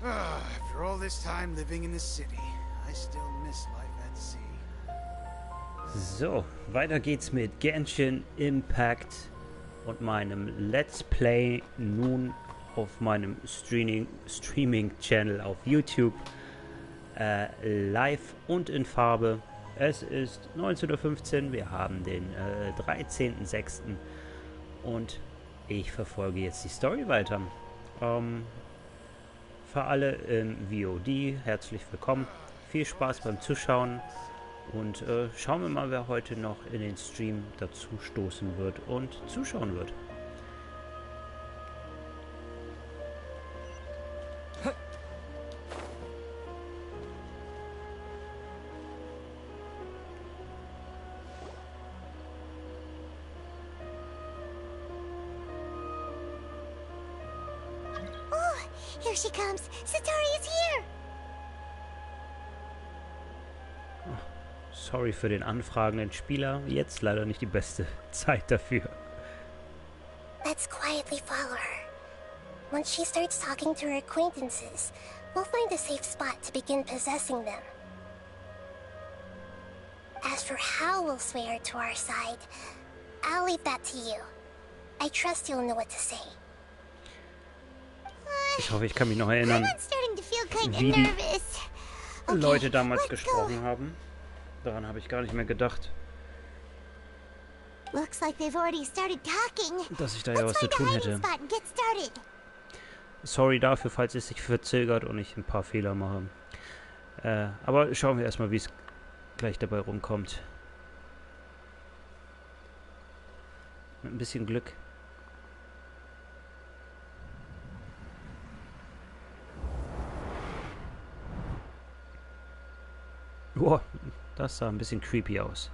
After all this time living in the city, I still miss life at sea. So, weiter geht's mit Genshin Impact und meinem Let's Play nun auf meinem Streaming-Channel auf YouTube. Live und in Farbe. Es ist 19:15 Uhr, wir haben den 13.06. und ich verfolge jetzt die Story weiter. Für alle im VOD, herzlich willkommen. Viel Spaß beim Zuschauen und schauen wir mal, wer heute noch in den Stream dazu stoßen wird und zuschauen wird. Here she comes! Satori is here! Sorry für den anfragenden Spieler, jetzt leider nicht die beste Zeit dafür. Let's quietly follow her. Once she starts talking to her acquaintances, we'll find a safe spot to begin possessing them. As for how we'll sway her to our side, I'll leave that to you. I trust you'll know what to say. Ich hoffe, ich kann mich noch erinnern, wie die Leute damals gesprochen haben. Daran habe ich gar nicht mehr gedacht. Dass ich da ja was zu tun hätte. Sorry dafür, falls es sich verzögert und ich ein paar Fehler mache. Aber schauen wir erstmal, wie es gleich dabei rumkommt. Mit ein bisschen Glück. Boah, das sah ein bisschen creepy aus.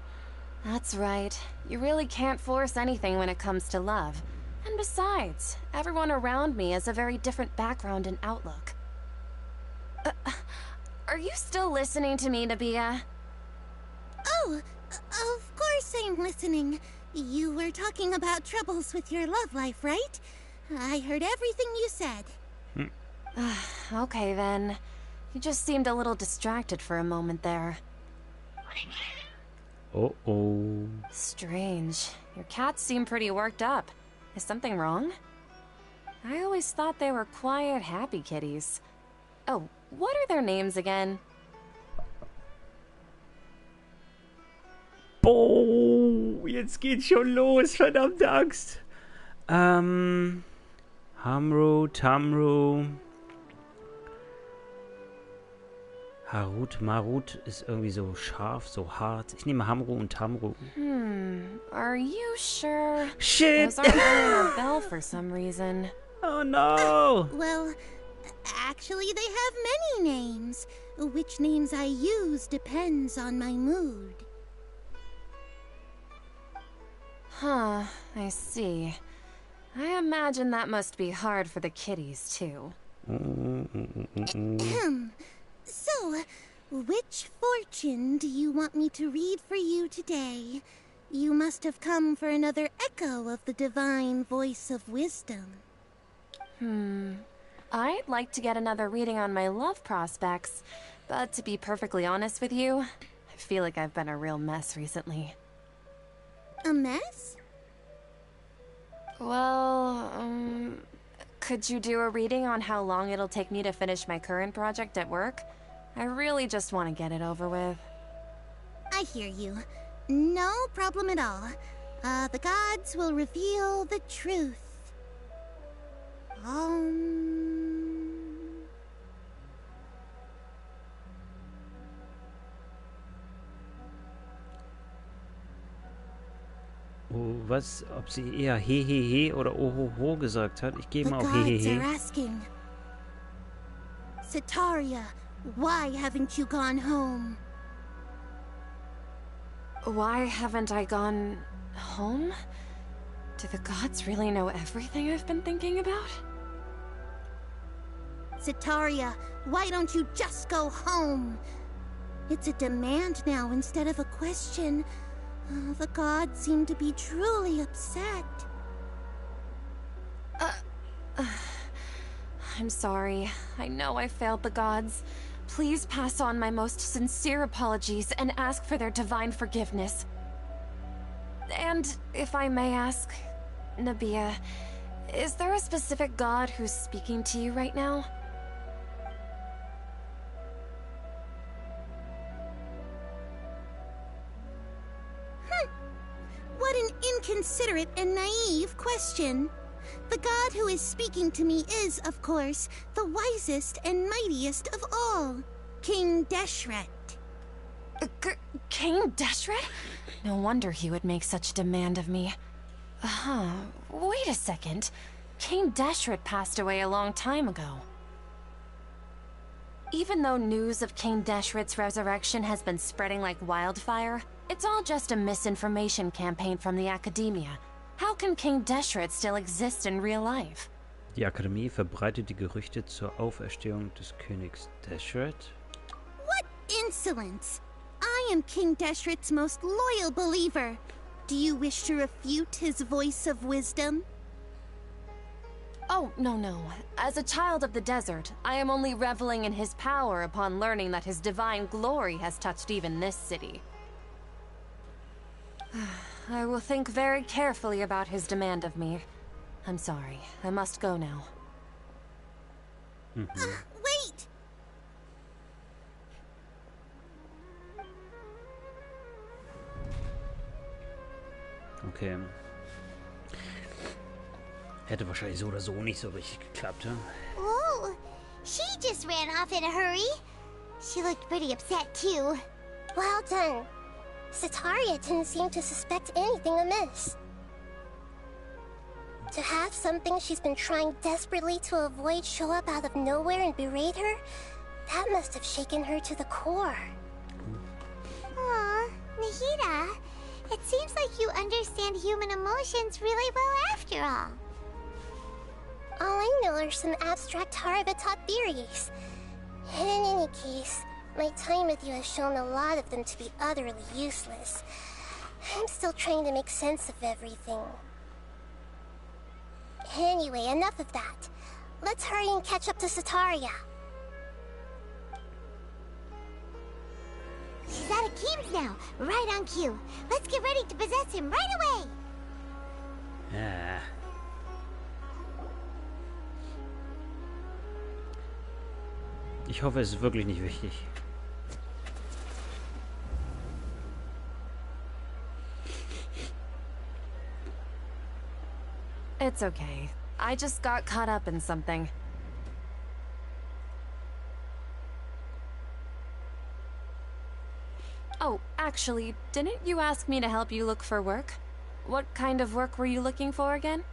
That's right. You really can't force anything when it comes to love. And besides, everyone around me has a very different background and outlook. Are you still listening to me, Nabia? Oh, of course I'm listening. You were talking about troubles with your love life, right? I heard everything you said. Okay then. You just seemed a little distracted for a moment there. Oh. Strange. Your cats seem pretty worked up. Is something wrong? I always thought they were quiet, happy kitties. Oh, what are their names again? Boah, jetzt geht's schon los, verdammte Axt. Hamru, Tamru. Harut, Marut ist irgendwie so scharf, so hart. Ich nehme Hamru und Tamru. Are you sure? Shit! Those aren't ringing a bell for some reason. Oh no! Well, actually they have many names. Which names I use depends on my mood. Huh, I see. I imagine that must be hard for the kitties, too. So, which fortune do you want me to read for you today? You must have come for another echo of the divine voice of wisdom. I'd like to get another reading on my love prospects, but to be perfectly honest with you, I feel like I've been a real mess recently. A mess? Well, could you do a reading on how long it'll take me to finish my current project at work? I really just want to get it over with. I hear you. No problem at all. The gods will reveal the truth. Oh, was? Ob sie eher Hehehe oder Ohoho gesagt hat? Ich gehe mal auf The gods Hehehe. are asking. Sataria, why haven't you gone home? Why haven't I gone home? Do the gods really know everything I've been thinking about? Sataria, why don't you just go home? It's a demand now instead of a question. The gods seem to be truly upset. I'm sorry. I know I failed the gods. Please pass on my most sincere apologies and ask for their divine forgiveness. And if I may ask, Nabia, is there a specific god who's speaking to you right now? What an inconsiderate and naive question. The god who is speaking to me is, of course, the wisest and mightiest of all, King Deshret. King Deshret? No wonder he would make such a demand of me. Wait a second. King Deshret passed away a long time ago. Even though news of King Deshret's resurrection has been spreading like wildfire, it's all just a misinformation campaign from the Academia. How can King Deshret still exist in real life? Die Akademie verbreitet die Gerüchte zur Auferstehung des Königs Deshret. What insolence! I am King Deshret's most loyal believer. Do you wish to refute his voice of wisdom? Oh, no. As a child of the desert, I am only reveling in his power upon learning that his divine glory has touched even this city. I will think very carefully about his demand of me. I'm sorry. I must go now. Wait! Okay. Hätte wahrscheinlich so oder so nicht so richtig geklappt, ja? Oh, she just ran off in a hurry. She looked pretty upset, too. Well done. Sataria didn't seem to suspect anything amiss. To have something she's been trying desperately to avoid show up out of nowhere and berate her, that must have shaken her to the core. Aw, Nahida, it seems like you understand human emotions really well after all. All I know are some abstract Harava-taught theories. And in any case, my time with you has shown a lot of them to be utterly useless. I'm still trying to make sense of everything. Anyway, enough of that. Let's hurry and catch up to Sataria. She's out of Keem's now, right on cue. Let's get ready to possess him right away! Ja. Ich hoffe, es ist wirklich nicht wichtig. It's okay. I just got caught up in something. Oh, actually, didn't you ask me to help you look for work? What kind of work were you looking for again?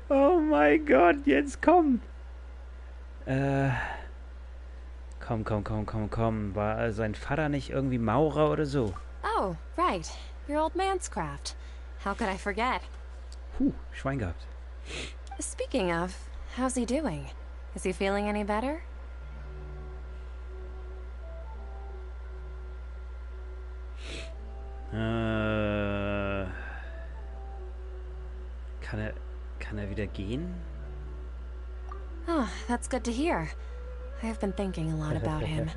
Oh mein Gott, jetzt komm! Komm. War sein Vater nicht irgendwie Maurer oder so? Oh, right. Your old man's craft. How could I forget? Schwein gehabt. Speaking of, how's he doing? Is he feeling any better? Kann er wieder gehen? Oh, that's good to hear. I've been thinking a lot about him.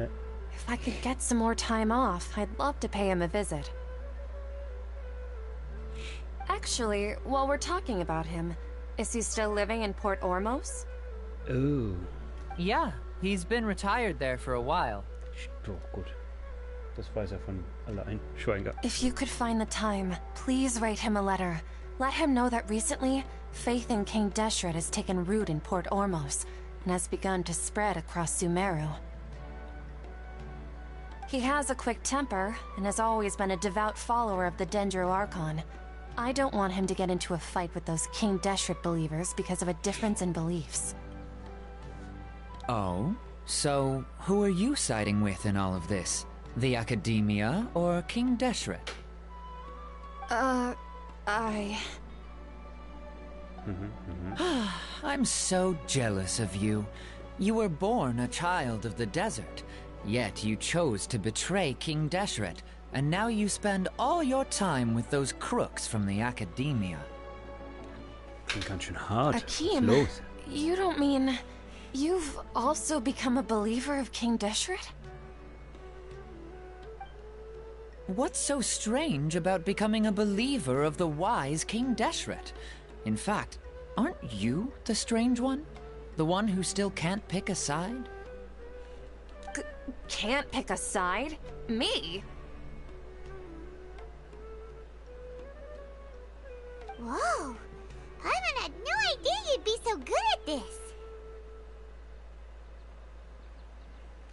If I could get some more time off, I'd love to pay him a visit. Actually, while we're talking about him, is he still living in Port Ormos? Oh. Yeah, he's been retired there for a while. Oh, gut. Das weiß er von allein. Schwein gehabt. If you could find the time, please write him a letter. Let him know that recently, faith in King Deshret has taken root in Port Ormos and has begun to spread across Sumeru. He has a quick temper and has always been a devout follower of the Dendro Archon. I don't want him to get into a fight with those King Deshret believers because of a difference in beliefs. Oh? So, who are you siding with in all of this? The Academia or King Deshret? I'm so jealous of you. You were born a child of the desert, Yet you chose to betray King Deshret, and now you spend all your time with those crooks from the Academia. Klingt ganz schön hart. Was ist Akeem, los? you don't mean you've also become a believer of King Deshret? What's so strange about becoming a believer of the wise King Deshret? In fact, aren't you the strange one? The one who still can't pick a side? Can't pick a side? Me? Whoa! Paimon had no idea you'd be so good at this.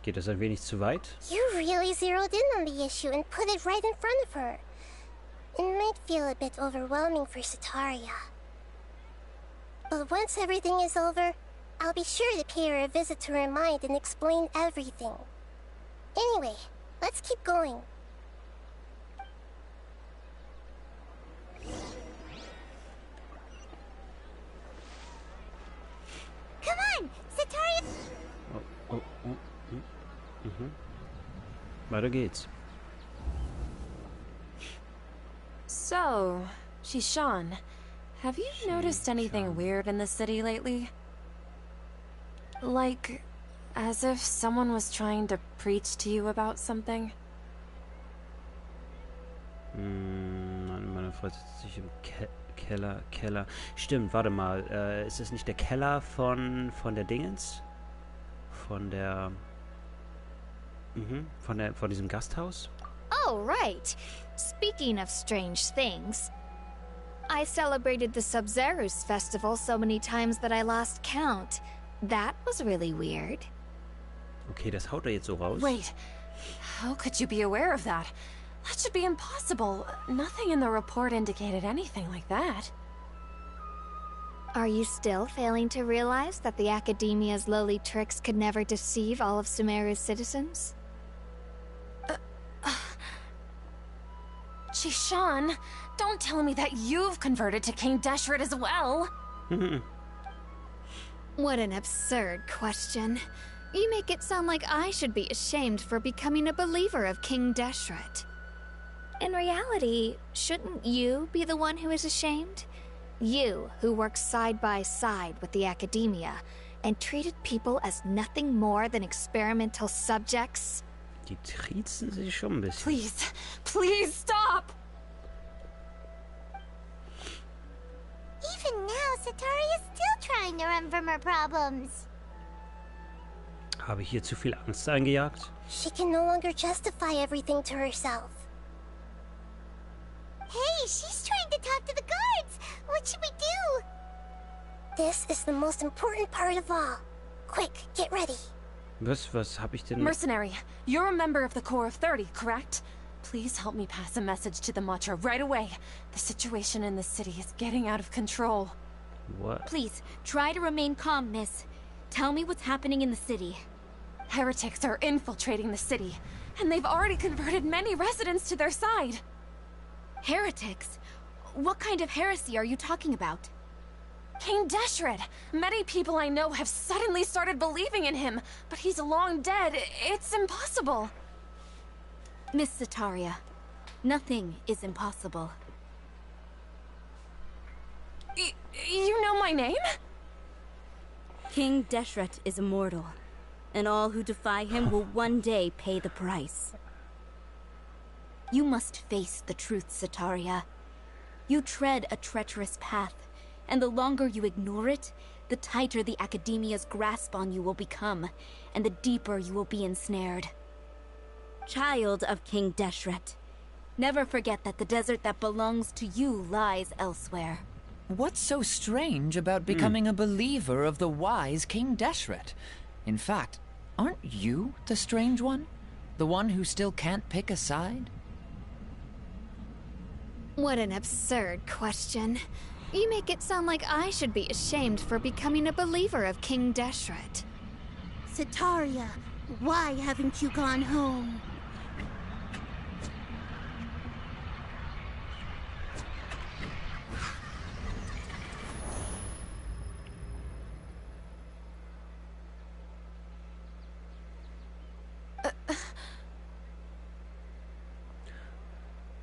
Geht das ein wenig zu weit? You really zeroed in on the issue and put it right in front of her. It might feel a bit overwhelming for Sataria. But once everything is over, I'll be sure to pay her a visit to her mind and explain everything. Anyway, let's keep going. Come on, Sataria! Oh. Weiter geht's. So, Shishan, have you noticed anything weird in the city lately? Like, as if someone was trying to preach to you about something? Meine Frau sitzt sich im Keller. Stimmt, warte mal. Ist das nicht der Keller von der Dingens? Von diesem Gasthaus? Oh, right. Speaking of strange things, I celebrated the Sub-Zerus festival so many times that I lost count. That was really weird. Okay, das haut er jetzt so raus. Wait, how could you be aware of that? That should be impossible. Nothing in the report indicated anything like that. Are you still failing to realize that the Academia's lowly tricks could never deceive all of Sumeru's citizens? Shishan, don't tell me that you've converted to King Deshret as well. What an absurd question. You make it sound like I should be ashamed for becoming a believer of King Deshret. In reality, shouldn't you be the one who is ashamed? You, who works side by side with the Academia and treated people as nothing more than experimental subjects. Die triezen sich schon ein bisschen. Please stop! Even now, Sataria's still trying to run from her problems. Habe ich hier zu viel Angst eingejagt? She can no longer justify everything to herself. Hey, she's trying to talk to the guards! What should we do? This is the most important part of all. Quick, get ready. Was hab ich denn... Mercenary, you're a member of the Corps of 30, correct? Please help me pass a message to the Matra right away. The situation in the city is getting out of control. What? Please, try to remain calm, miss. Tell me what's happening in the city. Heretics are infiltrating the city, and they've already converted many residents to their side. Heretics? What kind of heresy are you talking about? King Deshret! Many people I know have suddenly started believing in him, but he's long dead. It's impossible. Miss Sataria, nothing is impossible. You know my name? King Deshret is immortal, and all who defy him will one day pay the price. You must face the truth, Sataria. You tread a treacherous path, and the longer you ignore it, the tighter the Academia's grasp on you will become, and the deeper you will be ensnared. Child of King Deshret, never forget that the desert that belongs to you lies elsewhere. What's so strange about becoming a believer of the wise King Deshret? In fact, aren't you the strange one? The one who still can't pick a side? What an absurd question. You make it sound like I should be ashamed for becoming a believer of King Deshret. Sataria, why haven't you gone home?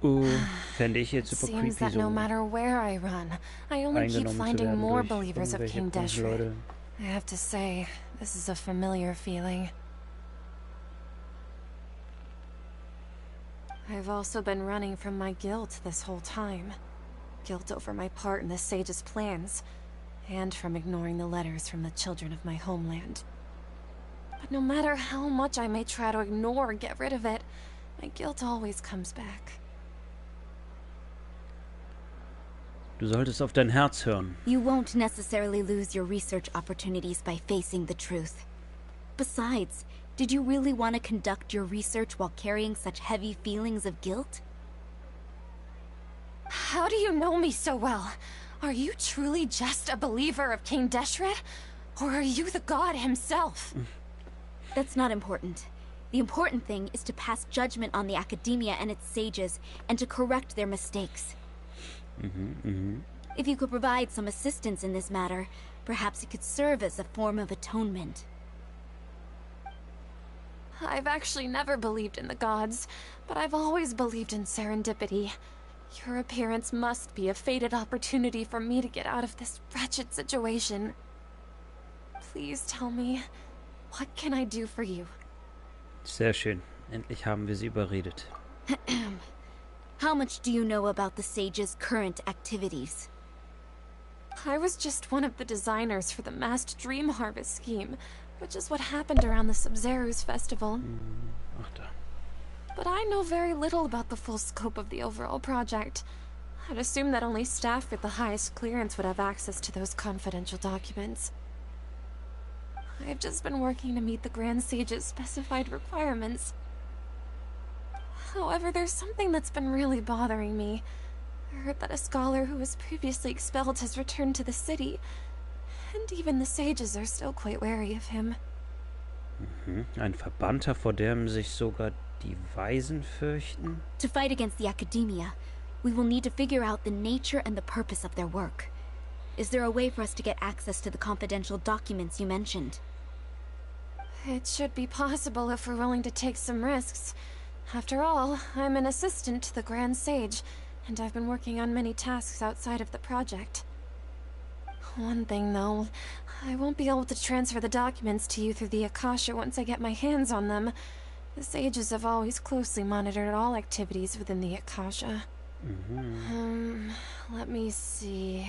Fände ich jetzt super Seems creepy, that no so matter where I run, I only keep eingenommen zu finding werden more durch believers of irgendwelche King komischen Deshret. Leute. I have to say, this is a familiar feeling. I've also been running from my guilt this whole time. Guilt over my part in the sage's plans, and from ignoring the letters from the children of my homeland. But no matter how much I may try to ignore or get rid of it, my guilt always comes back. Du solltest auf dein Herz hören. You won't necessarily lose your research opportunities by facing the truth. Besides, did you really want to conduct your research while carrying such heavy feelings of guilt? How do you know me so well? Are you truly just a believer of King Deshret? Or are you the god himself? That's not important. The important thing is to pass judgment on the academia and its sages, and to correct their mistakes. If you could provide some assistance in this matter, perhaps it could serve as a form of atonement. I've actually never believed in the gods, but I've always believed in serendipity. Your appearance must be a fated opportunity for me to get out of this wretched situation. Please tell me, what can I do for you? Sehr schön. Endlich haben wir sie überredet. How much do you know about the sage's current activities? I was just one of the designers for the massed dream harvest scheme, which is what happened around the Sub-Zero's festival. Ach da. But I know very little about the full scope of the overall project. I'd assume that only staff with the highest clearance would have access to those confidential documents. I've just been working to meet the Grand Sage's specified requirements. However, there's something that's been really bothering me. I heard that a scholar who was previously expelled has returned to the city, and even the sages are still quite wary of him. Ein Verbannter, vor dem sich sogar die Weisen fürchten? To fight against the academia, we will need to figure out the nature and the purpose of their work. Is there a way for us to get access to the confidential documents you mentioned? It should be possible if we're willing to take some risks. After all, I'm an assistant to the Grand Sage, and I've been working on many tasks outside of the project. One thing, though, I won't be able to transfer the documents to you through the Akasha once I get my hands on them. The sages have always closely monitored all activities within the Akasha. Let me see...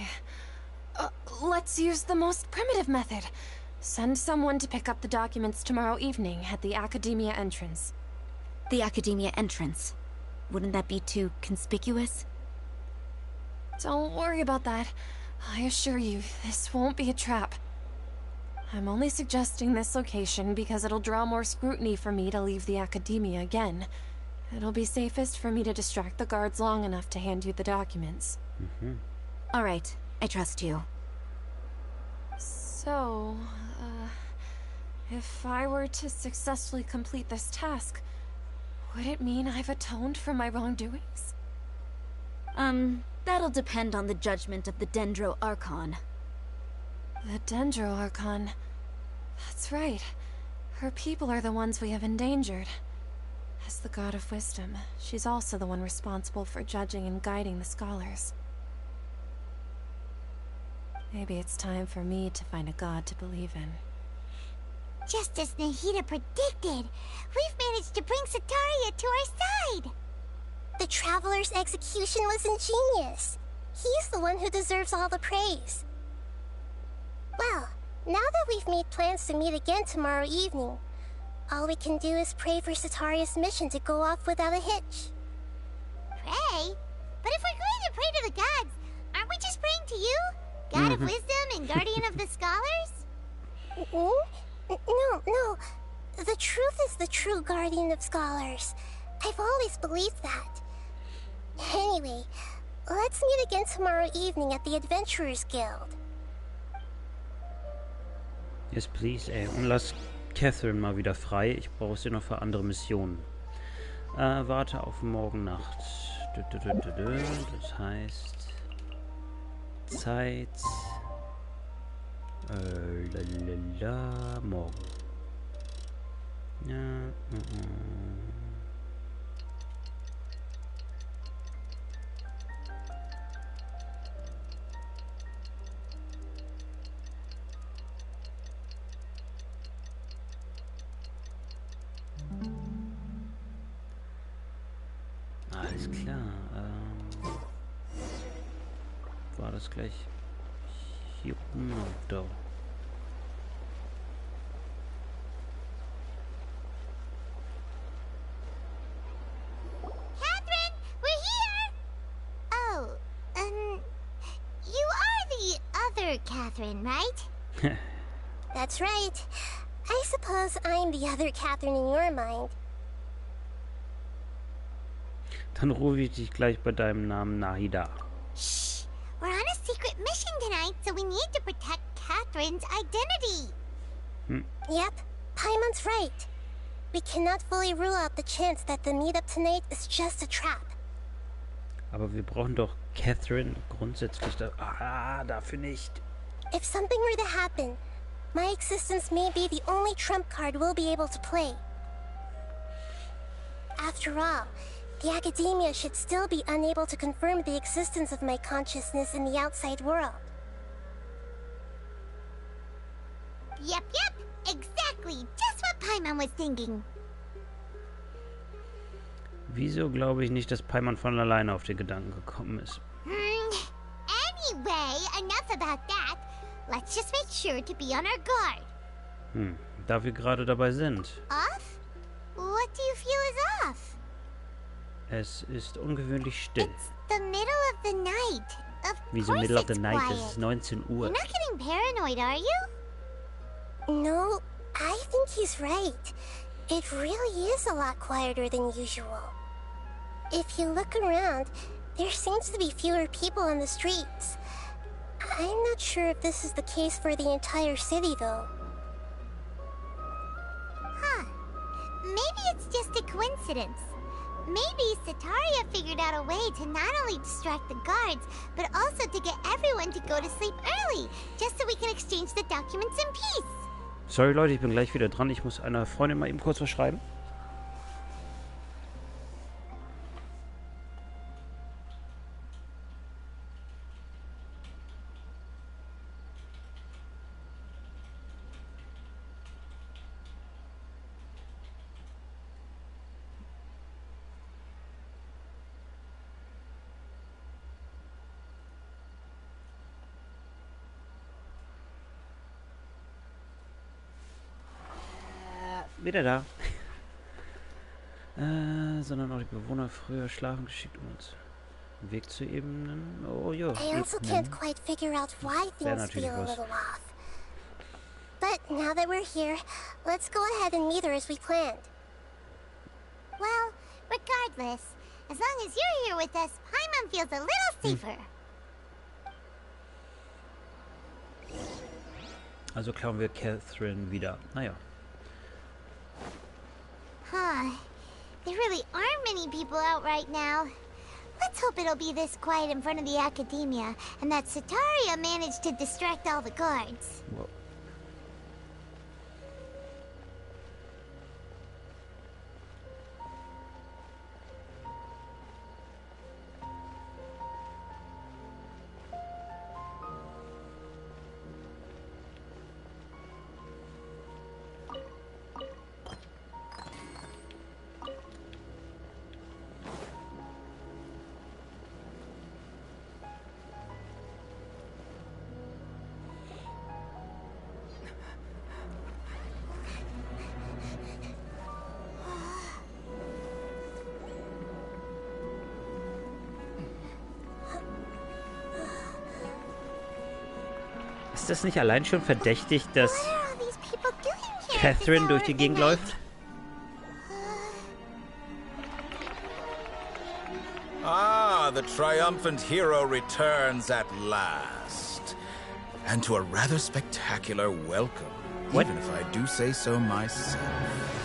let's use the most primitive method. Send someone to pick up the documents tomorrow evening at the Academia entrance. The Academia entrance. Wouldn't that be too conspicuous? Don't worry about that. I assure you, this won't be a trap. I'm only suggesting this location because it'll draw more scrutiny for me to leave the Academia again. It'll be safest for me to distract the guards long enough to hand you the documents. All right, I trust you. So, if I were to successfully complete this task, would it mean I've atoned for my wrongdoings? That'll depend on the judgment of the Dendro Archon. The Dendro Archon. That's right. Her people are the ones we have endangered. As the god of wisdom, she's also the one responsible for judging and guiding the scholars. Maybe it's time for me to find a god to believe in. Just as Nahida predicted, we've managed to bring Sataria to our side! The Traveler's execution was ingenious. He's the one who deserves all the praise. Well, now that we've made plans to meet again tomorrow evening, all we can do is pray for Sataria's mission to go off without a hitch. Pray? But if we're going to pray to the gods, aren't we just praying to you? God of wisdom and guardian of the scholars? No. The truth is the true guardian of scholars. I've always believed that. Anyway, let's meet again tomorrow evening at the Adventurers Guild. Yes, please, ey. Und lass Catherine mal wieder frei. Ich brauche sie noch für andere Missionen. Warte auf morgen Nacht. Das heißt... Zeit... morgen. Ja, Alles klar. War das gleich hier oben oder? Catherine, we're here! Oh, you are the other Catherine, right? That's right. I suppose I'm the other Catherine in your mind. Dann rufe ich dich gleich bei deinem Namen Nahida. Shh! We're on a secret mission tonight, so we need to protect Catherine's identity. Yep, Paimon's right. We cannot fully rule out the chance that the meetup tonight is just a trap. Aber wir brauchen doch Catherine grundsätzlich dafür nicht. If something were to happen, my existence may be the only trump card we'll be able to play. After all, the academia should still be unable to confirm the existence of my consciousness in the outside world. Yep, exactly. Just what Paimon was thinking. Wieso glaube ich nicht, dass Paimon von alleine auf den Gedanken gekommen ist? Anyway, enough about that. Let's just make sure to be on our guard. Da wir gerade dabei sind. Off? What do you feel is off? Es ist ungewöhnlich still. It's the middle of the night. Of Wieso course middle of the it's night? quiet. Es ist 19 Uhr. You're not getting paranoid, are you? No, I think he's right. It really is a lot quieter than usual. If you look around, there seems to be fewer people on the streets. I'm not sure if this is the case for the entire city, though. Huh. Maybe it's just a coincidence. Maybe Sataria figured out a way to not only distract the guards, but also to get everyone to go to sleep early, just so we can exchange the documents in peace. Sorry Leute, ich bin gleich wieder dran. Ich muss einer Freundin mal eben kurz was schreiben. Wieder da. Sondern auch die Bewohner früher schlafen geschickt, um uns Weg zu ebnen. Oh ja. I also can't quite figure out why things feel a little off. But now that we're here, let's go ahead and meet her as we planned. Well, regardless, as long as you're here with us, Paimon feels a little safer. Also klauen wir Catherine wieder. Naja. Huh. There really aren't many people out right now. Let's hope it'll be this quiet in front of the academia, and that Sataria managed to distract all the guards. Whoa. Ist das nicht allein schon verdächtig, dass Catherine durch die Gegend läuft? Ah, the triumphant hero returns at last. And to a rather spectacular welcome, What? even if I do say so myself.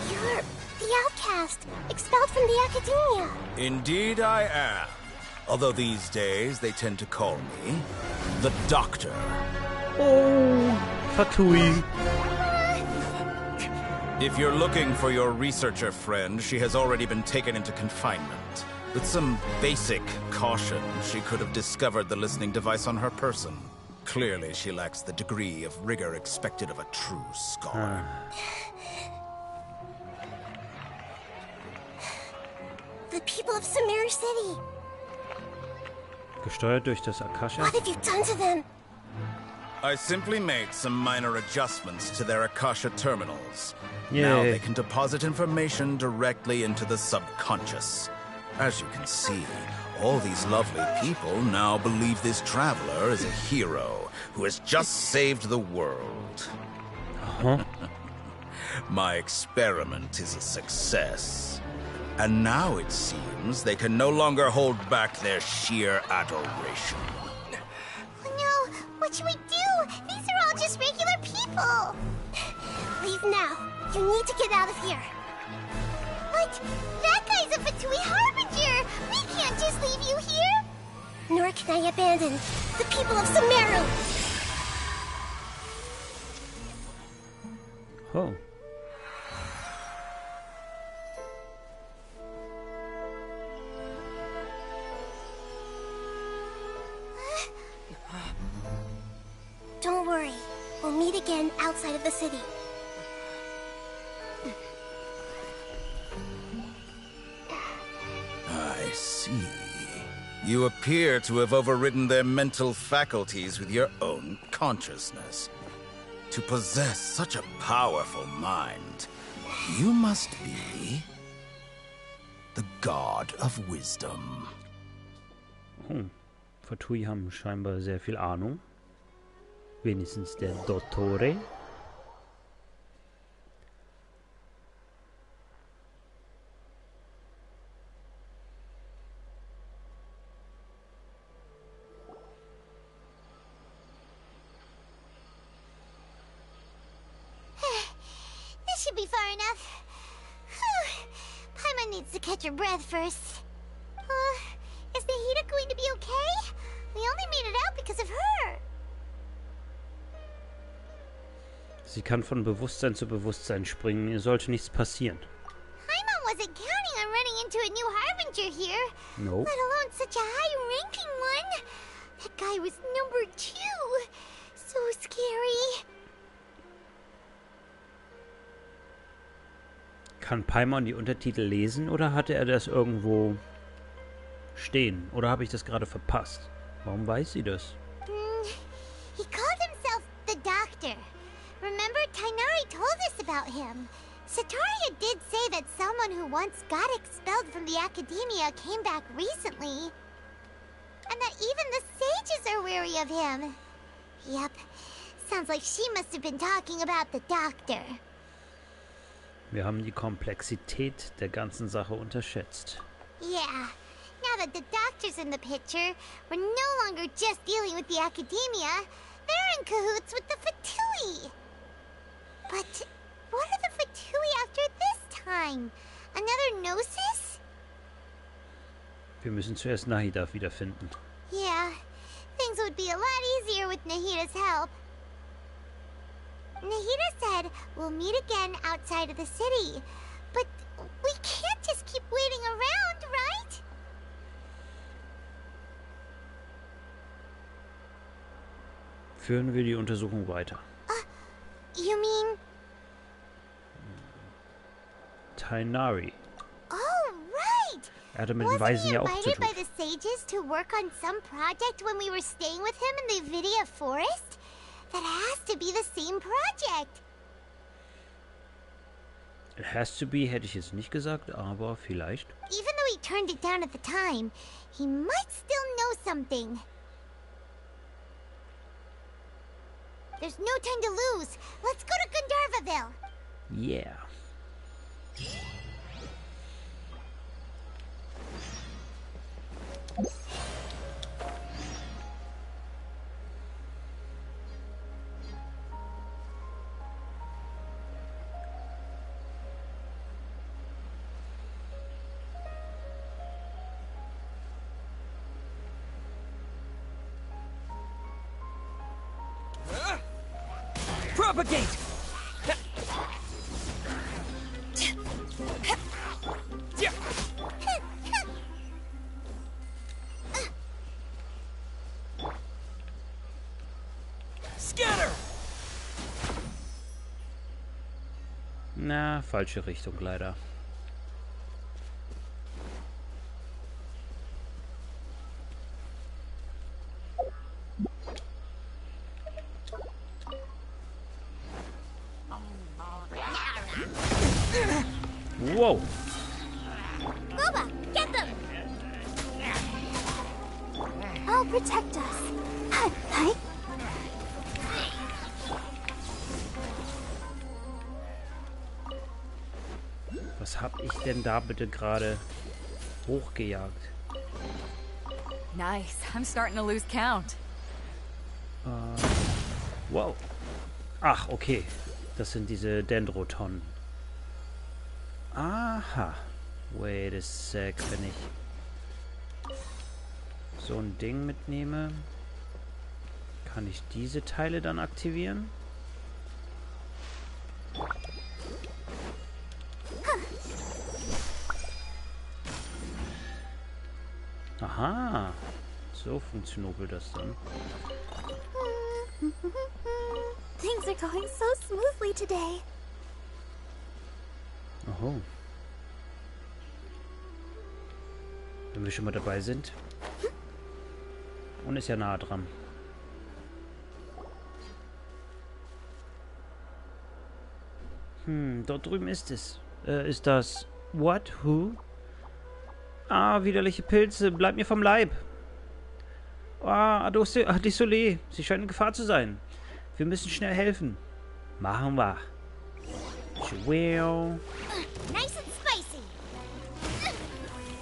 You're the outcast, expelled from the academia. Indeed I am. Although these days they tend to call me the Doctor. Oh, Fatui. If you're looking for your researcher friend, she has already been taken into confinement. With some basic caution, she could have discovered the listening device on her person. Clearly, she lacks the degree of rigor expected of a true scholar. The the people of Sumeru City. Gesteuert durch das Akasha. What have you done to them? I simply made some minor adjustments to their Akasha terminals. Yay. Now they can deposit information directly into the subconscious. As you can see, all these lovely people now believe this traveler is a hero who has just saved the world. Huh? My experiment is a success. And now it seems they can no longer hold back their sheer adoration. Oh no, what should we do? These are all just regular people. Leave now. You need to get out of here. But that guy's a Fatui Harbinger. We can't just leave you here. Nor can I abandon the people of Sumeru. Oh. Don't worry. We'll meet again outside of the city. I see. You appear to have overridden their mental faculties with your own consciousness. To possess such a powerful mind, you must be the god of wisdom. Fatui haben scheinbar sehr viel Ahnung. Wenigstens der Dottore. This should be far enough. Paimon needs to catch her breath first. Is Nahida going to be okay? We only made it out because of her. Sie kann von Bewusstsein zu Bewusstsein springen. Ihr sollte nichts passieren. Paimon wasn't counting on running into a new Harbinger here. Nope. Let alone such a high-ranking one. That guy was number 2. So scary. Kann Paimon die Untertitel lesen oder hatte er das irgendwo stehen? Oder habe ich das gerade verpasst? Warum weiß sie das? He called himself the Doctor. Remember, Tainari told us about him. Sataria did say that someone who once got expelled from the Academia came back recently. And that even the sages are wary of him. Yep. Sounds like she must have been talking about the Doctor. Wir haben die Komplexität der ganzen Sache unterschätzt. Yeah. Now that the Doctor's in the picture, we're no longer just dealing with the Academia. They're in cahoots with the Fatui. But what are the Fatui after this time? Another Gnosis? Wir müssen zuerst Nahida wiederfinden. Yeah, things would be a lot easier with Nahida's help. Nahida said we'll meet again outside of the city. But we can't just keep waiting around, right? Führen wir die Untersuchung weiter. You mean... Tainari. Oh, right! Er hatte mit den Weisen ja auch zu Wasn't he tun. invited by the sages to work on some project when we were staying with him in the Vidia forest? That has to be the same project. It has to be, hätte ich jetzt nicht gesagt, aber vielleicht. Even though he turned it down at the time, he might still know something. There's no time to lose. Let's go to Gandharvaville. Yeah. Propagate! Scatter! Na, falsche Richtung leider. Wow. Boba, get them! I'll protect us. Hi. Was hab ich denn da bitte gerade hochgejagt? Nice. I'm starting to lose count. Wow. Ach, okay. Das sind diese Dendrotonnen. Aha. Wait a sec, wenn ich so ein Ding mitnehme, kann ich diese Teile dann aktivieren? Aha. So funktioniert das dann. Things are going so smoothly today. Oho. Wenn wir schon mal dabei sind. Und ist ja nah dran. Dort drüben ist es. Ist das... What? Who? Ah, widerliche Pilze. Bleib mir vom Leib. Ah, Adisole. Sie scheint in Gefahr zu sein. Wir müssen schnell helfen. Machen wir. Well. Nice and spicy.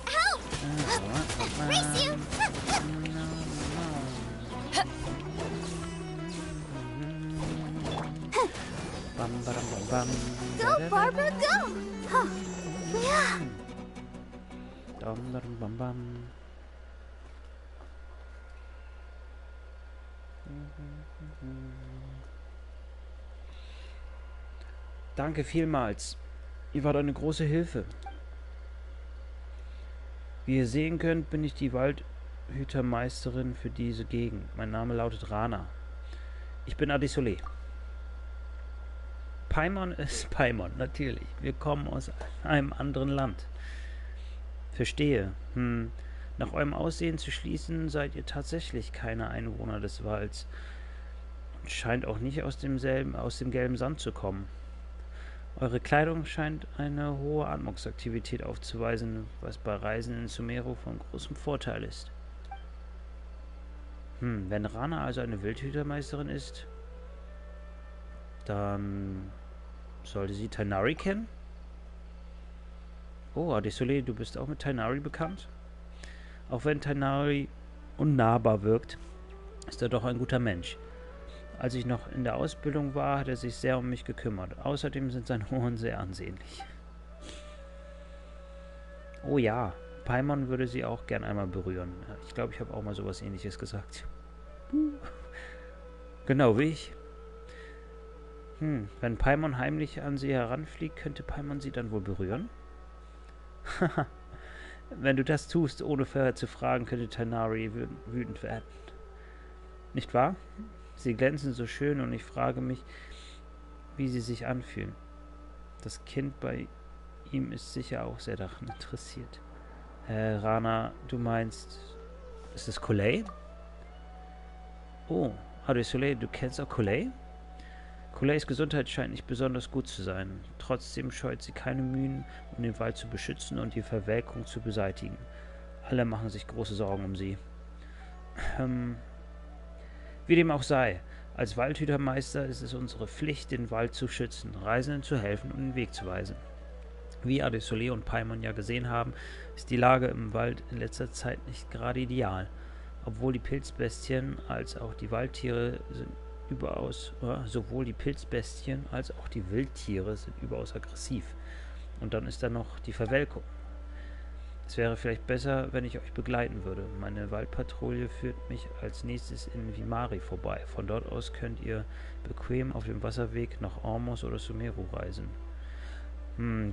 Help! Race you! Go, Barbara, go! Yeah. Danke vielmals. Ihr wart eine große Hilfe. Wie ihr sehen könnt, bin ich die Waldhütermeisterin für diese Gegend. Mein Name lautet Rana. Ich bin Adisole. Paimon ist Paimon, natürlich. Wir kommen aus einem anderen Land. Verstehe. Nach eurem Aussehen zu schließen, seid ihr tatsächlich keine Einwohner des Walds. Und scheint auch nicht aus dem gelben Sand zu kommen. Eure Kleidung scheint eine hohe Atmungsaktivität aufzuweisen, was bei Reisen in Sumeru von großem Vorteil ist. Wenn Rana also eine Wildhütermeisterin ist, dann sollte sie Tighnari kennen? Oh, Adisole, du bist auch mit Tighnari bekannt? Auch wenn Tighnari unnahbar wirkt, ist er doch ein guter Mensch. Als ich noch in der Ausbildung war, hat er sich sehr um mich gekümmert. Außerdem sind seine Ohren sehr ansehnlich. Oh ja, Paimon würde sie auch gern einmal berühren. Ich glaube, ich habe auch mal sowas Ähnliches gesagt. Genau wie ich. Wenn Paimon heimlich an sie heranfliegt, könnte Paimon sie dann wohl berühren? Haha. Wenn du das tust, ohne vorher zu fragen, könnte Tighnari wütend werden. Nicht wahr? Sie glänzen so schön und ich frage mich, wie sie sich anfühlen. Das Kind bei ihm ist sicher auch sehr daran interessiert. Rana, du meinst, ist es Coley? Oh, Adisole, du kennst auch Coley? Coleys Gesundheit scheint nicht besonders gut zu sein. Trotzdem scheut sie keine Mühen, um den Wald zu beschützen und die Verwelkung zu beseitigen. Alle machen sich große Sorgen um sie. Wie dem auch sei, als Waldhütermeister ist es unsere Pflicht, den Wald zu schützen, Reisenden zu helfen und den Weg zu weisen. Wie Adisole und Paimon ja gesehen haben, ist die Lage im Wald in letzter Zeit nicht gerade ideal. Obwohl die Pilzbestien als auch die Wildtiere sind sowohl die Pilzbestien als auch die Wildtiere sind überaus aggressiv. Und dann ist da noch die Verwelkung. Es wäre vielleicht besser, wenn ich euch begleiten würde. Meine Waldpatrouille führt mich als nächstes in Vimari vorbei. Von dort aus könnt ihr bequem auf dem Wasserweg nach Ormos oder Sumeru reisen.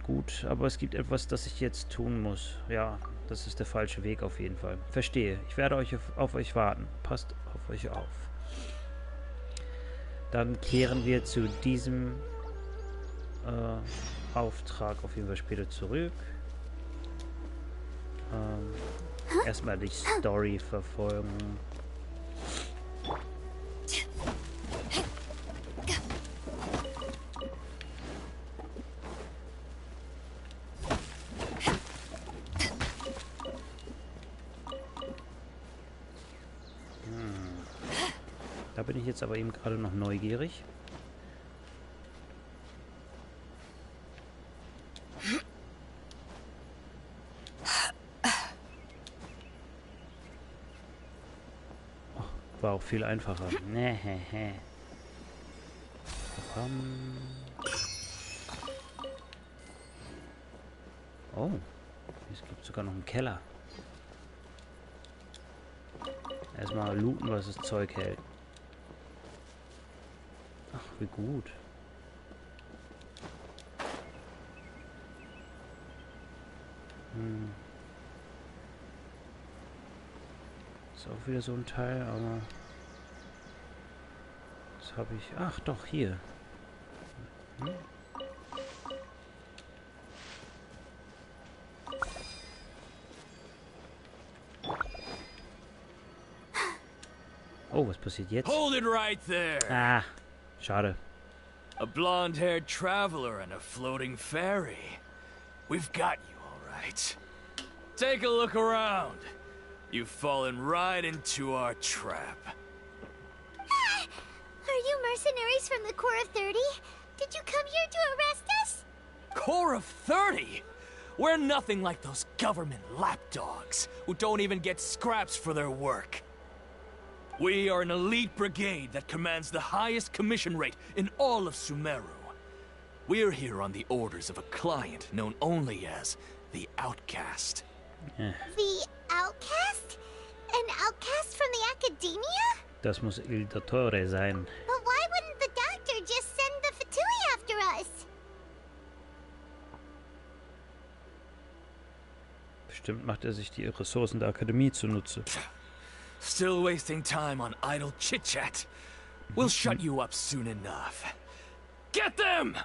Gut, aber es gibt etwas, das ich jetzt tun muss. Ja, das ist der falsche Weg auf jeden Fall. Verstehe. Ich werde auf euch warten. Passt auf euch auf. Dann kehren wir zu diesem Auftrag auf jeden Fall später zurück. Erstmal die Story verfolgen. Da bin ich jetzt aber eben gerade noch neugierig. Oh, war auch viel einfacher. Nee. Oh, es gibt sogar noch einen Keller. Erstmal looten, was das Zeug hält. Ach, wie gut. Ist auch wieder so ein Teil, aber... Was habe ich... Ach, doch, hier. Oh, was passiert jetzt? Hold it right there. Ah, schade. A blonde-haired traveler and a floating fairy. We've got you, all right. Take a look around. You've fallen right into our trap. Are you mercenaries from the Corps of 30? Did you come here to arrest us? Corps of 30? We're nothing like those government lapdogs who don't even get scraps for their work. We are an elite brigade that commands the highest commission rate in all of Sumeru. We're here on the orders of a client known only as the Outcast. The Outcast? An outcast from the Academia? Das muss Il Dottore sein. But why wouldn't the doctor just send the Fatui after us? Bestimmt macht er sich die Ressourcen der Akademie zunutze. Still wasting time on idle chit-chat. We'll shut you up soon enough. Get them!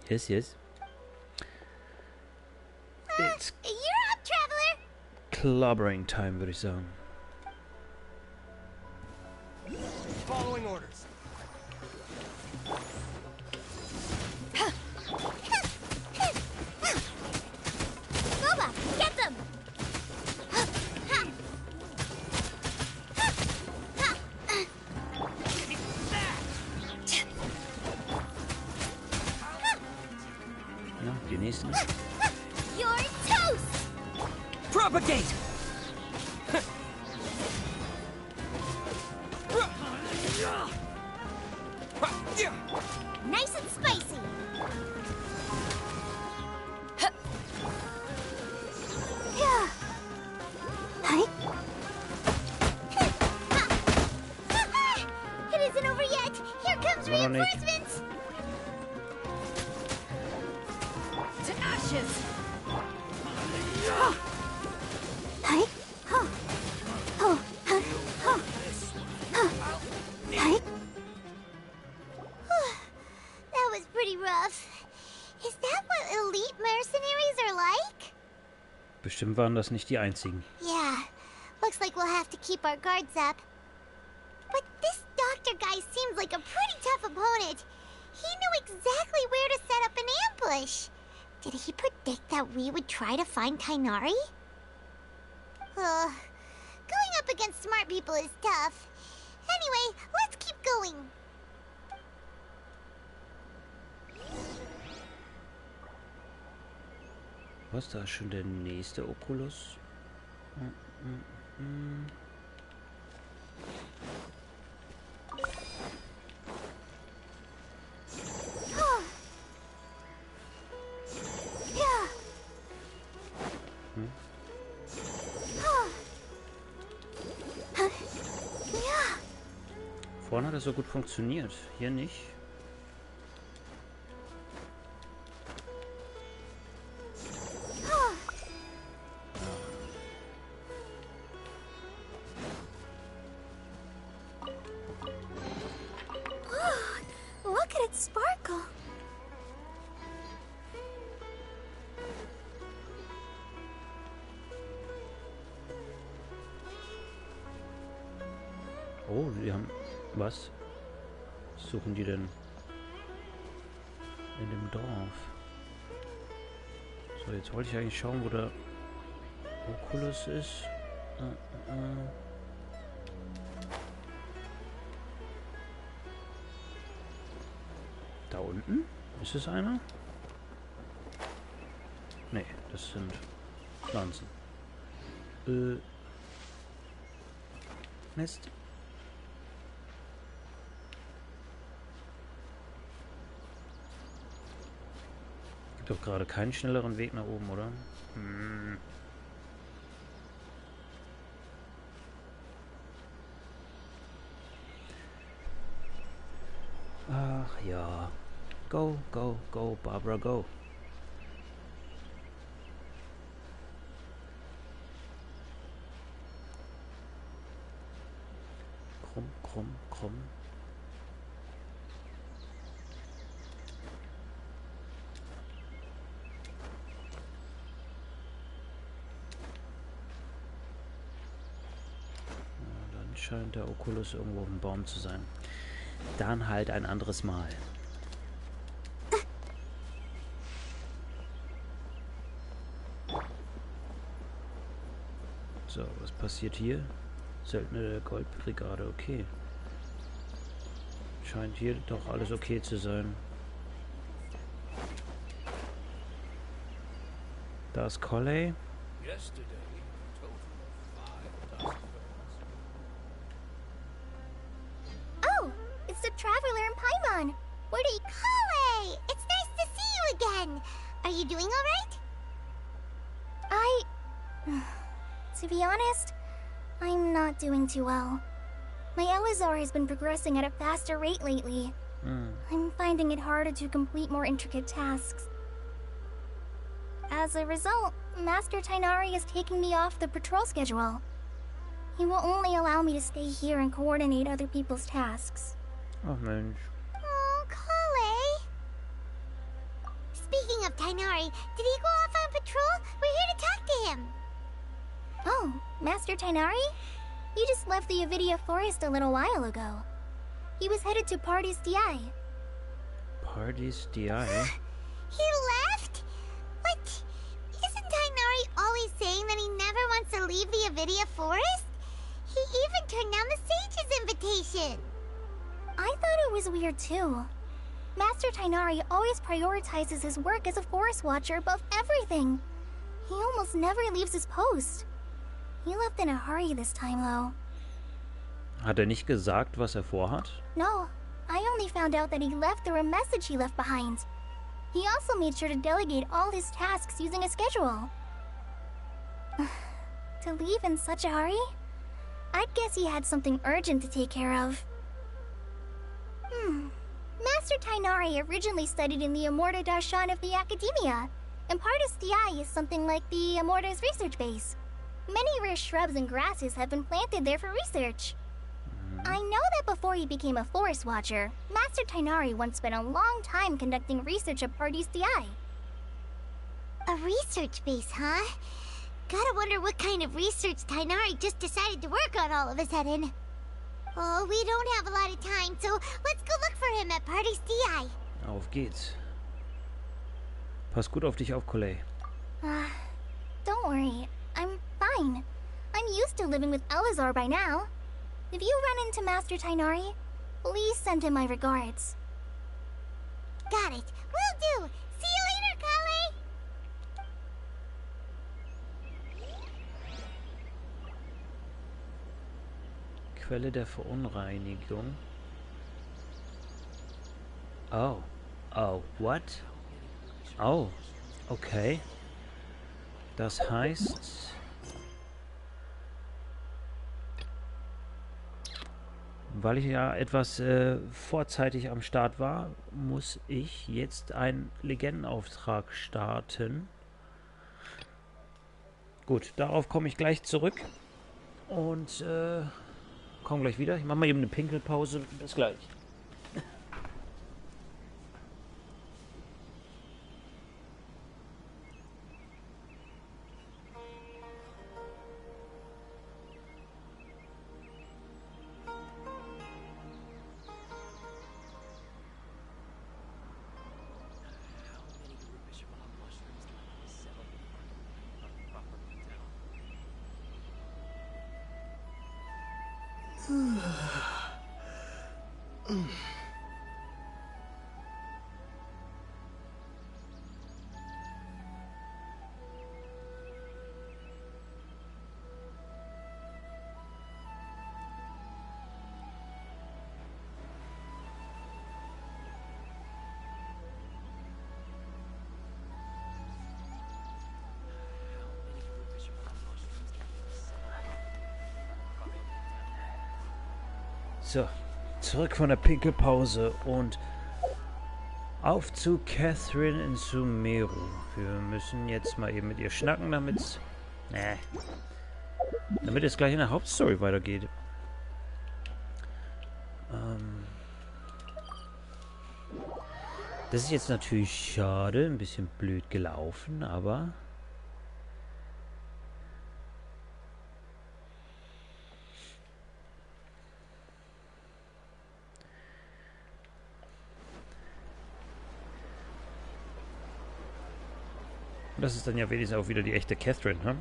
Yes. It's You're up, traveler! clobbering time, würde ich sagen. Following orders. Boba, get them! Ja, die nächsten. You're toast! Propagate! Nice and spicy! Yeah. It isn't over yet! Here comes Immer noch nicht. reinforcements! To ashes! That was pretty rough. Is that what elite mercenaries are like? Bestimmt waren das nicht die einzigen. Yeah, looks like we'll have to keep our guards up. But this doctor guy seems like a pretty tough opponent. He knew exactly where to set up an ambush. Did he predict that we would try to find Kainari? Going up against smart people is tough. Anyway, let's keep going. Was, da ist schon der nächste Oculus? Vorne hat das so gut funktioniert, hier nicht. Look at its sparkle. Oh, die haben... Was? Was suchen die denn? In dem Dorf. So, jetzt wollte ich eigentlich schauen, wo der Oculus ist. Da unten? Ist es einer? Nee, das sind Pflanzen. Mist. Gibt doch gerade keinen schnelleren Weg nach oben, oder? Hm. Ach ja. Go, go, go, Barbara, go. Krumm, krumm, krumm. Ja, dann scheint der Oculus irgendwo auf dem Baum zu sein. Dann halt ein anderes Mal. So, was passiert hier? Seltene Goldbrigade, okay. Scheint hier doch alles okay zu sein. Da ist Colley. Oh, it's the traveler in Paimon. Where do you... Colley! It's nice to see you again. Are you doing all right? To be honest, I'm not doing too well. My Elazar has been progressing at a faster rate lately. I'm finding it harder to complete more intricate tasks. As a result, Master Tighnari is taking me off the patrol schedule. He will only allow me to stay here and coordinate other people's tasks. Oh, Mensch. Oh, Colley. Speaking of Tighnari, did he go off on patrol? We're here to talk to him. Oh, Master Tighnari? He just left the Avidia Forest a little while ago. He was headed to Party's DI. Party's DI? He left? What? Isn't Tighnari always saying that he never wants to leave the Avidia Forest? He even turned down the Sage's invitation. I thought it was weird too. Master Tighnari always prioritizes his work as a forest watcher above everything. He almost never leaves his post. He left in a hurry this time, though. Hat nicht gesagt, was vorhat? No, I only found out that he left through a message he left behind. He also made sure to delegate all his tasks using a schedule. To leave in such a hurry? I'd guess he had something urgent to take care of. Master Tighnari originally studied in the Amorta Darshan of the Academia, and Partis DI is something like the Amorta's research base. Many rare shrubs and grasses have been planted there for research. I know that before he became a forest watcher, Master Tighnari once spent a long time conducting research at Party's DI. A research base, huh? Gotta wonder what kind of research Tighnari just decided to work on all of a sudden. Oh, we don't have a lot of time, so let's go look for him at Party's DI. Auf geht's. Pass gut auf dich auf, Colley. Don't worry. I'm fine. I'm used to living with Elazar by now. If you run into Master Tighnari, please send him my regards. Got it. Will do. See you later, Colley. Quelle der Verunreinigung. Oh. Oh, what? Oh, okay. Das heißt... Weil ich ja etwas vorzeitig am Start war, muss ich jetzt einen Legendenauftrag starten. Gut, darauf komme ich gleich zurück. Und komme gleich wieder. Ich mache mal eben eine Pinkelpause. Bis gleich. So, zurück von der Pinkelpause und auf zu Catherine in Sumeru. Wir müssen jetzt mal eben mit ihr schnacken, damit es gleich in der Hauptstory weitergeht. Das ist jetzt natürlich schade, ein bisschen blöd gelaufen, aber das ist dann ja wenigstens auch wieder die echte Catherine, ne?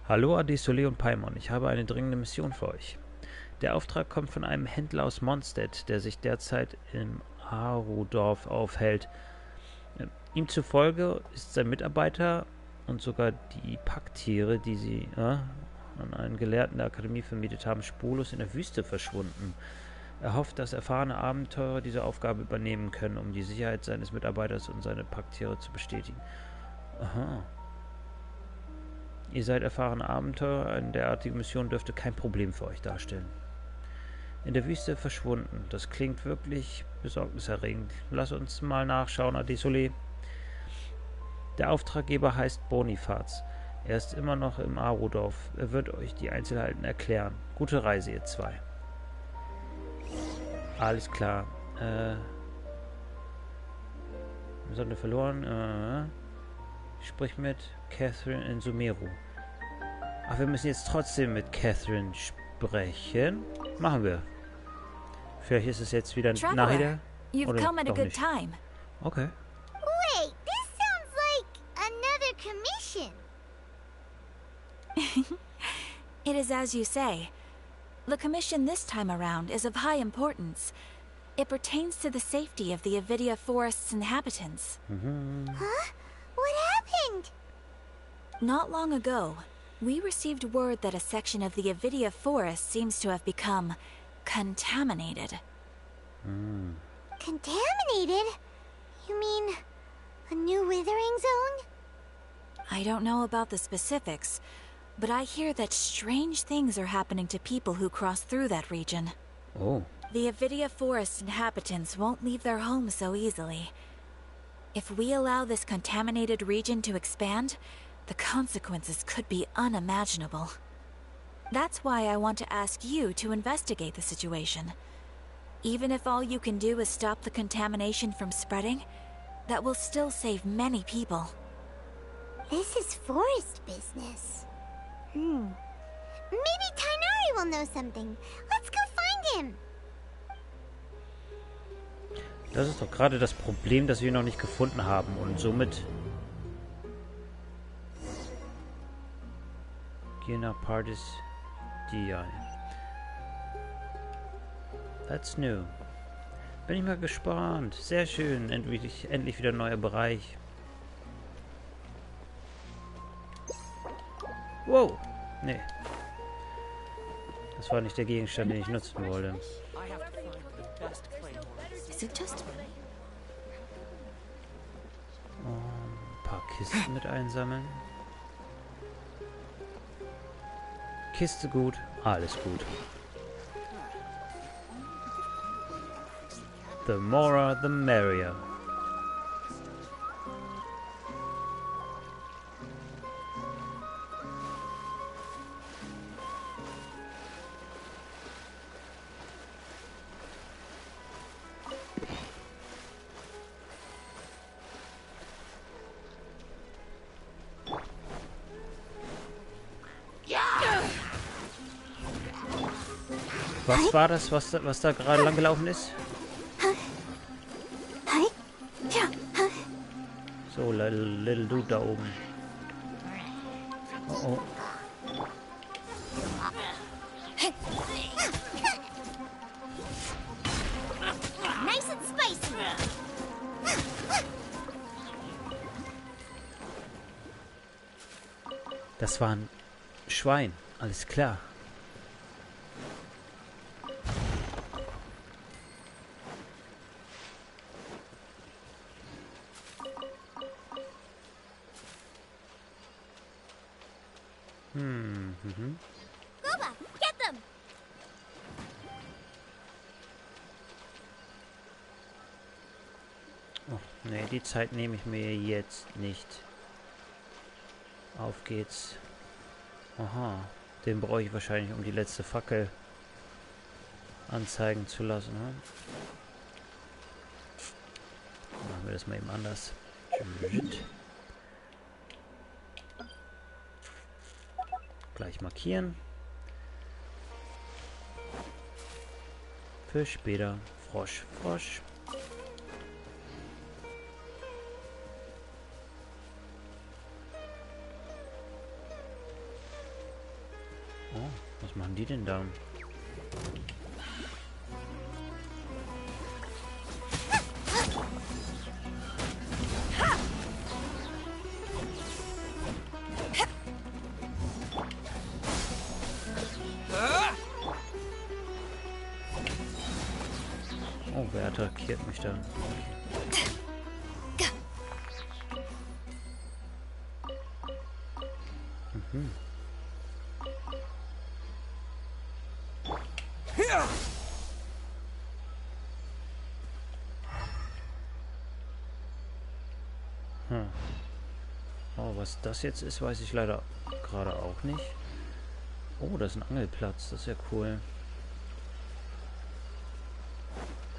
Hallo Adesolé und Paimon, ich habe eine dringende Mission für euch. Der Auftrag kommt von einem Händler aus Mondstadt, der sich derzeit im Arudorf aufhält. Ihm zufolge ist sein Mitarbeiter und sogar die Packtiere, die sie an einen Gelehrten der Akademie vermietet haben, spurlos in der Wüste verschwunden. Er hofft, dass erfahrene Abenteurer diese Aufgabe übernehmen können, um die Sicherheit seines Mitarbeiters und seine Packtiere zu bestätigen. Aha. Ihr seid erfahrene Abenteurer, eine derartige Mission dürfte kein Problem für euch darstellen. In der Wüste verschwunden. Das klingt wirklich besorgniserregend. Lass uns mal nachschauen, Adesolé. Der Auftraggeber heißt Bonifaz. Er ist immer noch im Arudorf. Er wird euch die Einzelheiten erklären. Gute Reise, ihr zwei. Alles klar. Sonne verloren. Sprich mit Catherine in Sumeru. Ach, wir müssen jetzt trotzdem mit Catherine sprechen. Machen wir. Vielleicht ist es jetzt wieder nachher. You've come at a good time. Okay. Wait, this sounds like another commission. It is as you say. The commission this time around is of high importance. It pertains to the safety of the Avidia Forest's inhabitants. Huh? What happened? Not long ago, we received word that a section of the Avidia Forest seems to have become contaminated. Contaminated? You mean a new withering zone? I don't know about the specifics, but I hear that strange things are happening to people who cross through that region. Oh. The Avidia Forest inhabitants won't leave their homes so easily. If we allow this contaminated region to expand, the consequences could be unimaginable. That's why I want to ask you to investigate the situation. Even if all you can do is stop the contamination from spreading, that will still save many people. This is forest business. Maybe Tainari will know something. Let's go find him. Das ist doch gerade das Problem, das wir noch nicht gefunden haben und somit gehen nach Partis die ein. That's new. Bin ich mal gespannt. Sehr schön. Endlich wieder ein neuer Bereich. Wow. Nee. Das war nicht der Gegenstand, den ich nutzen wollte. Ein paar Kisten mit einsammeln. Kiste gut, alles gut. The more, the merrier. Was war das, was da gerade lang gelaufen ist? So, little dude da oben. Oh, oh. Nice and spicy. Das war ein Schwein, alles klar. Guba, get them! Oh, nee, die Zeit nehme ich mir jetzt nicht. Auf geht's. Aha, den brauche ich wahrscheinlich, um die letzte Fackel anzeigen zu lassen. Ne? Machen wir das mal eben anders. Gleich markieren. Für später. Frosch, Frosch. Oh, was machen die denn da? Oh, wer attackiert mich da? Mhm. Oh, was das jetzt ist, weiß ich leider gerade auch nicht. Oh, das ist ein Angelplatz. Das ist ja cool.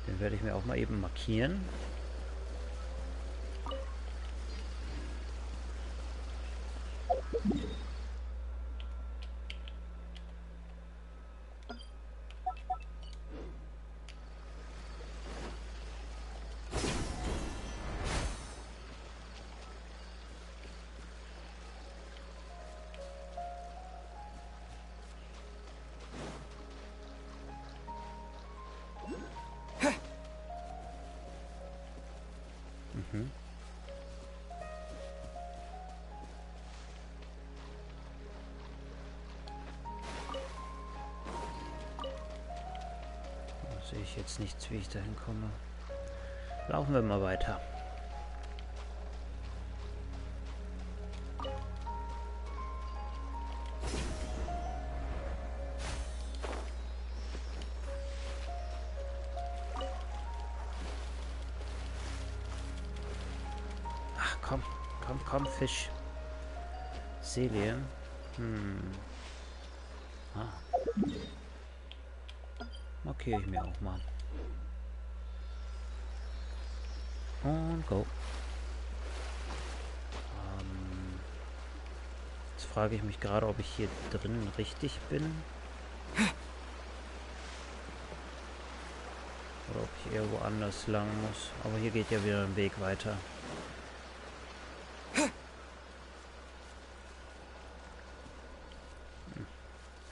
Den werde ich mir auch mal eben markieren. Sehe ich jetzt nichts, wie ich dahin komme. Laufen wir mal weiter. Ach komm, komm, komm, Fisch. Seele. Markiere ich mir auch mal. Und go. Jetzt frage ich mich gerade, ob ich hier drin richtig bin. Oder ob ich irgendwo anders lang muss. Aber hier geht ja wieder ein Weg weiter.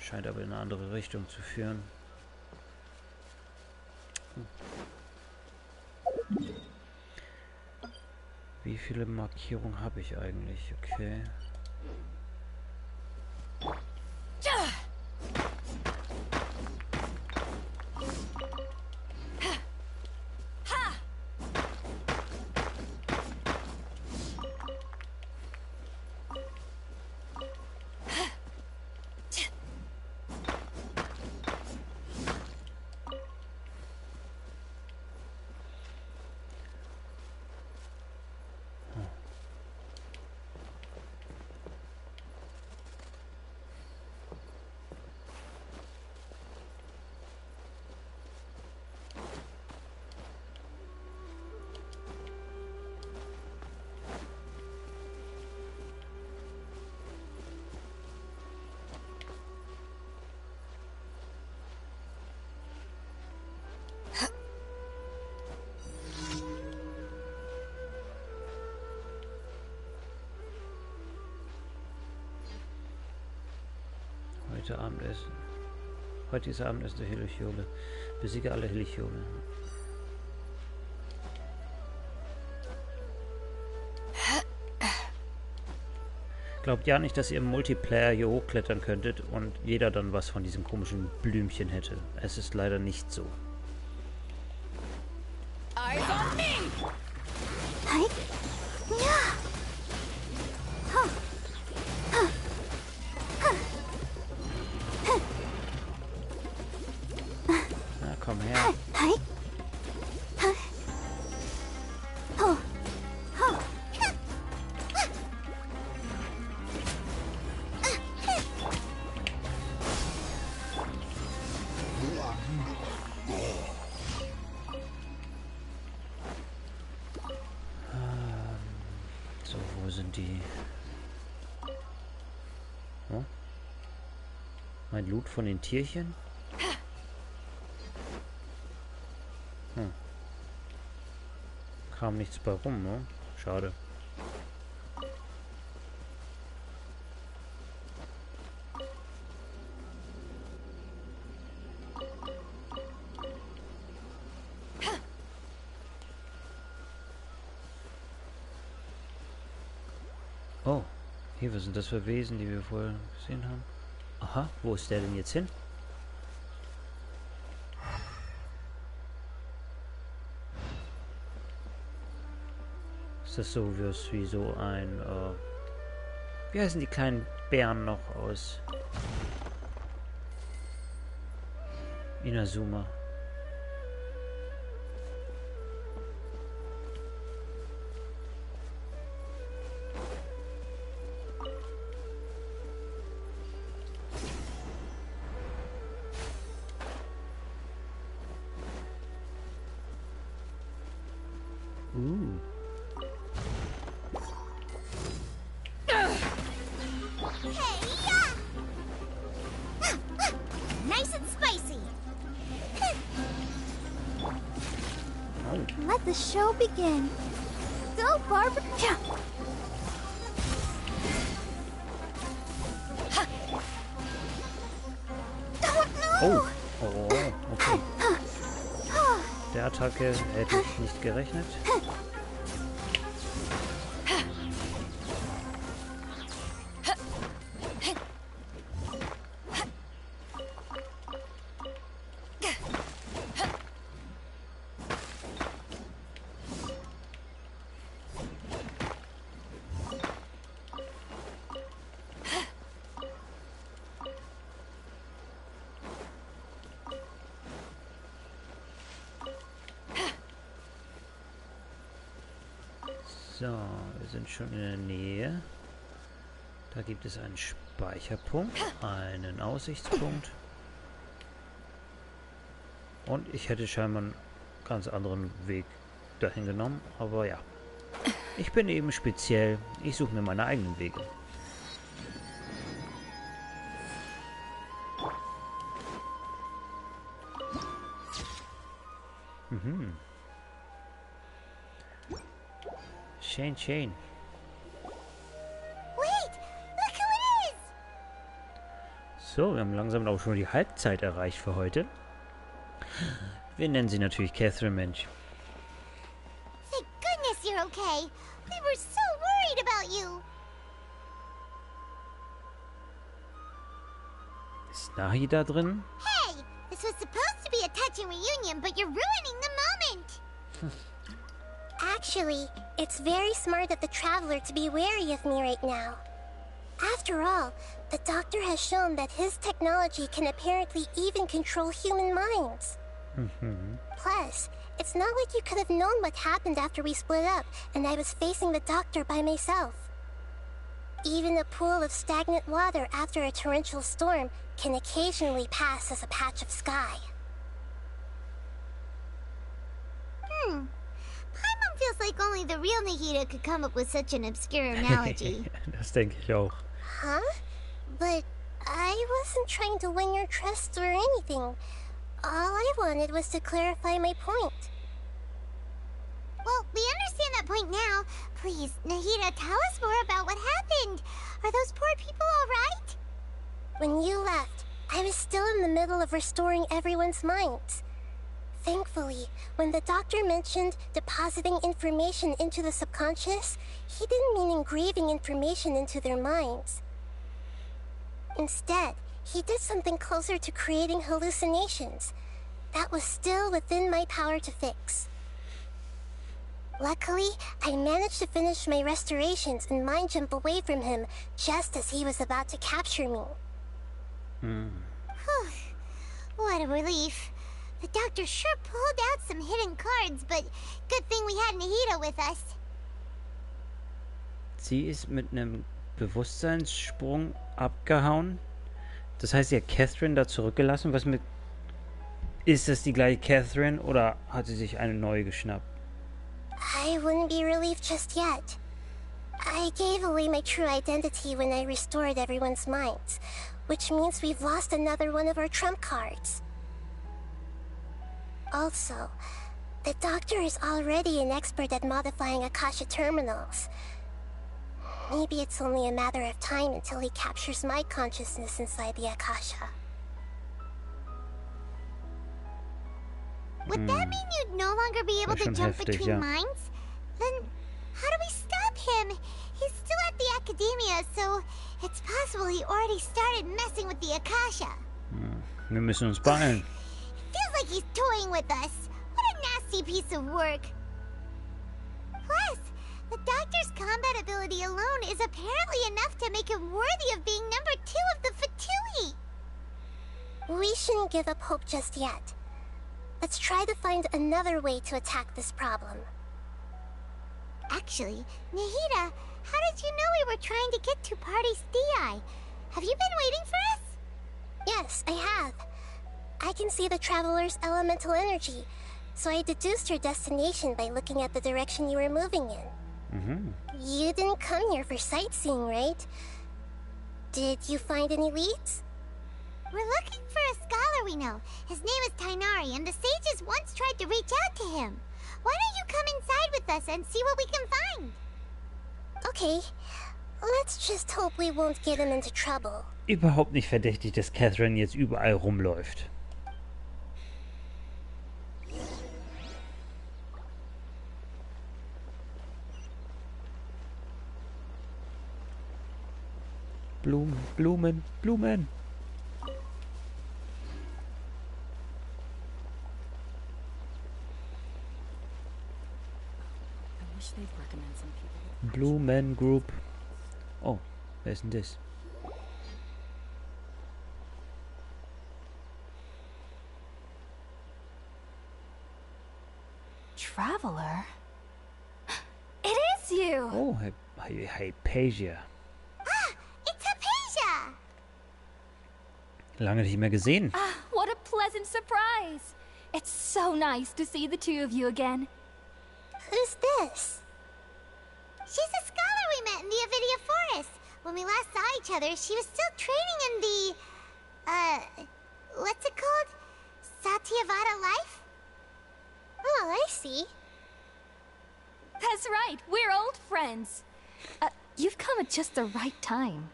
Scheint aber in eine andere Richtung zu führen. Wie viele Markierungen habe ich eigentlich? Okay. Heute Abendessen. Heute ist Abendessen der Helichole. Besiege alle Helichole. Glaubt ja nicht, dass ihr im Multiplayer hier hochklettern könntet und jeder dann was von diesem komischen Blümchen hätte. Es ist leider nicht so. Na, komm her. die... Oh. Mein Loot von den Tierchen? Hm. Kam nichts bei rum, ne? Schade. Oh, hier, was sind das für Wesen, die wir vorher gesehen haben? Aha, wo ist der denn jetzt hin? Ist das so wie so ein, wie heißen die kleinen Bären noch aus Inazuma? Nice and spicy. Let the show begin. Go, Barbara. Oh, oh, okay. Der Attacke hätte ich nicht gerechnet. So, wir sind schon in der Nähe. Da gibt es einen Speicherpunkt, einen Aussichtspunkt. Und ich hätte scheinbar einen ganz anderen Weg dahin genommen. Aber ja, ich bin eben speziell. Ich suche mir meine eigenen Wege. Mhm. Shane. Wait! Look who it is! So, wir haben langsam auch schon die Halbzeit erreicht für heute. Wir nennen sie natürlich Catherine, Mensch. Thank goodness you're okay. We were so worried about you. Ist Nahi da drin? Hey, this was supposed to be a touching reunion, but you're ruining the moment. Actually, it's very smart of the traveler to be wary of me right now. After all, the doctor has shown that his technology can apparently even control human minds. Plus, it's not like you could have known what happened after we split up and I was facing the doctor by myself. Even a pool of stagnant water after a torrential storm can occasionally pass as a patch of sky. Paimon feels like only the real Nahida could come up with such an obscure analogy. Das denke ich auch. Huh? But I wasn't trying to win your trust or anything. All I wanted was to clarify my point. Well, we understand that point now. Please, Nahida, tell us more about what happened. Are those poor people all right? When you left, I was still in the middle of restoring everyone's minds. Thankfully, when the doctor mentioned depositing information into the subconscious, he didn't mean engraving information into their minds. Instead, he did something closer to creating hallucinations. That was still within my power to fix. Luckily, I managed to finish my restorations and mind jump away from him just as he was about to capture me. What a relief. The doctor sure pulled out some hidden cards, but good thing we had Nahida with us. Sie ist mit einem Bewusstseinssprung abgehauen. Das heißt, sie hat Catherine da zurückgelassen. Was mit... Ist das die gleiche Catherine oder hat sie sich eine neue geschnappt? I wouldn't be relieved just yet. I gave away my true identity when I restored everyone's minds, which means we've lost another one of our trump cards. Also, the doctor is already an expert at modifying Akasha terminals. Maybe it's only a matter of time until he captures my consciousness inside the Akasha. Would that mean you'd no longer be able to jump between minds? Then how do we stop him? He's still at the academia, so it's possible he already started messing with the Akasha. Wir müssen uns beeilen. Feels like he's toying with us. What a nasty piece of work. Plus, the doctor's combat ability alone is apparently enough to make him worthy of being number 2 of the Fatui. We shouldn't give up hope just yet. Let's try to find another way to attack this problem. Actually, Nahida, how did you know we were trying to get to Party's DI? Have you been waiting for us? Yes, I have. I can see the traveler's elemental energy, so I deduced her destination by looking at the direction you were moving in. You didn't come here for sightseeing, right? Did you find any leads? We're looking for a scholar we know. His name is Tainari, and the sages once tried to reach out to him. Why don't you come inside with us and see what we can find? Okay, let's just hope we won't get him into trouble. Überhaupt nicht verdächtig, dass Catherine jetzt überall rumläuft. Blumen, Blumen, Blumen. Blumen Group. Oh, wer ist denn das? Traveler? It is you! Oh, Hypatia. Ah, it's Hypatia! Lange nicht mehr gesehen. Ah, what a pleasant surprise! It's so nice to see the two of you again. Who's this? She's a scholar we met in the Avidia Forest. When we last saw each other, she was still training in the, what's it called? Satyavada life? Oh, I see. That's right, we're old friends. You've come at just the right time.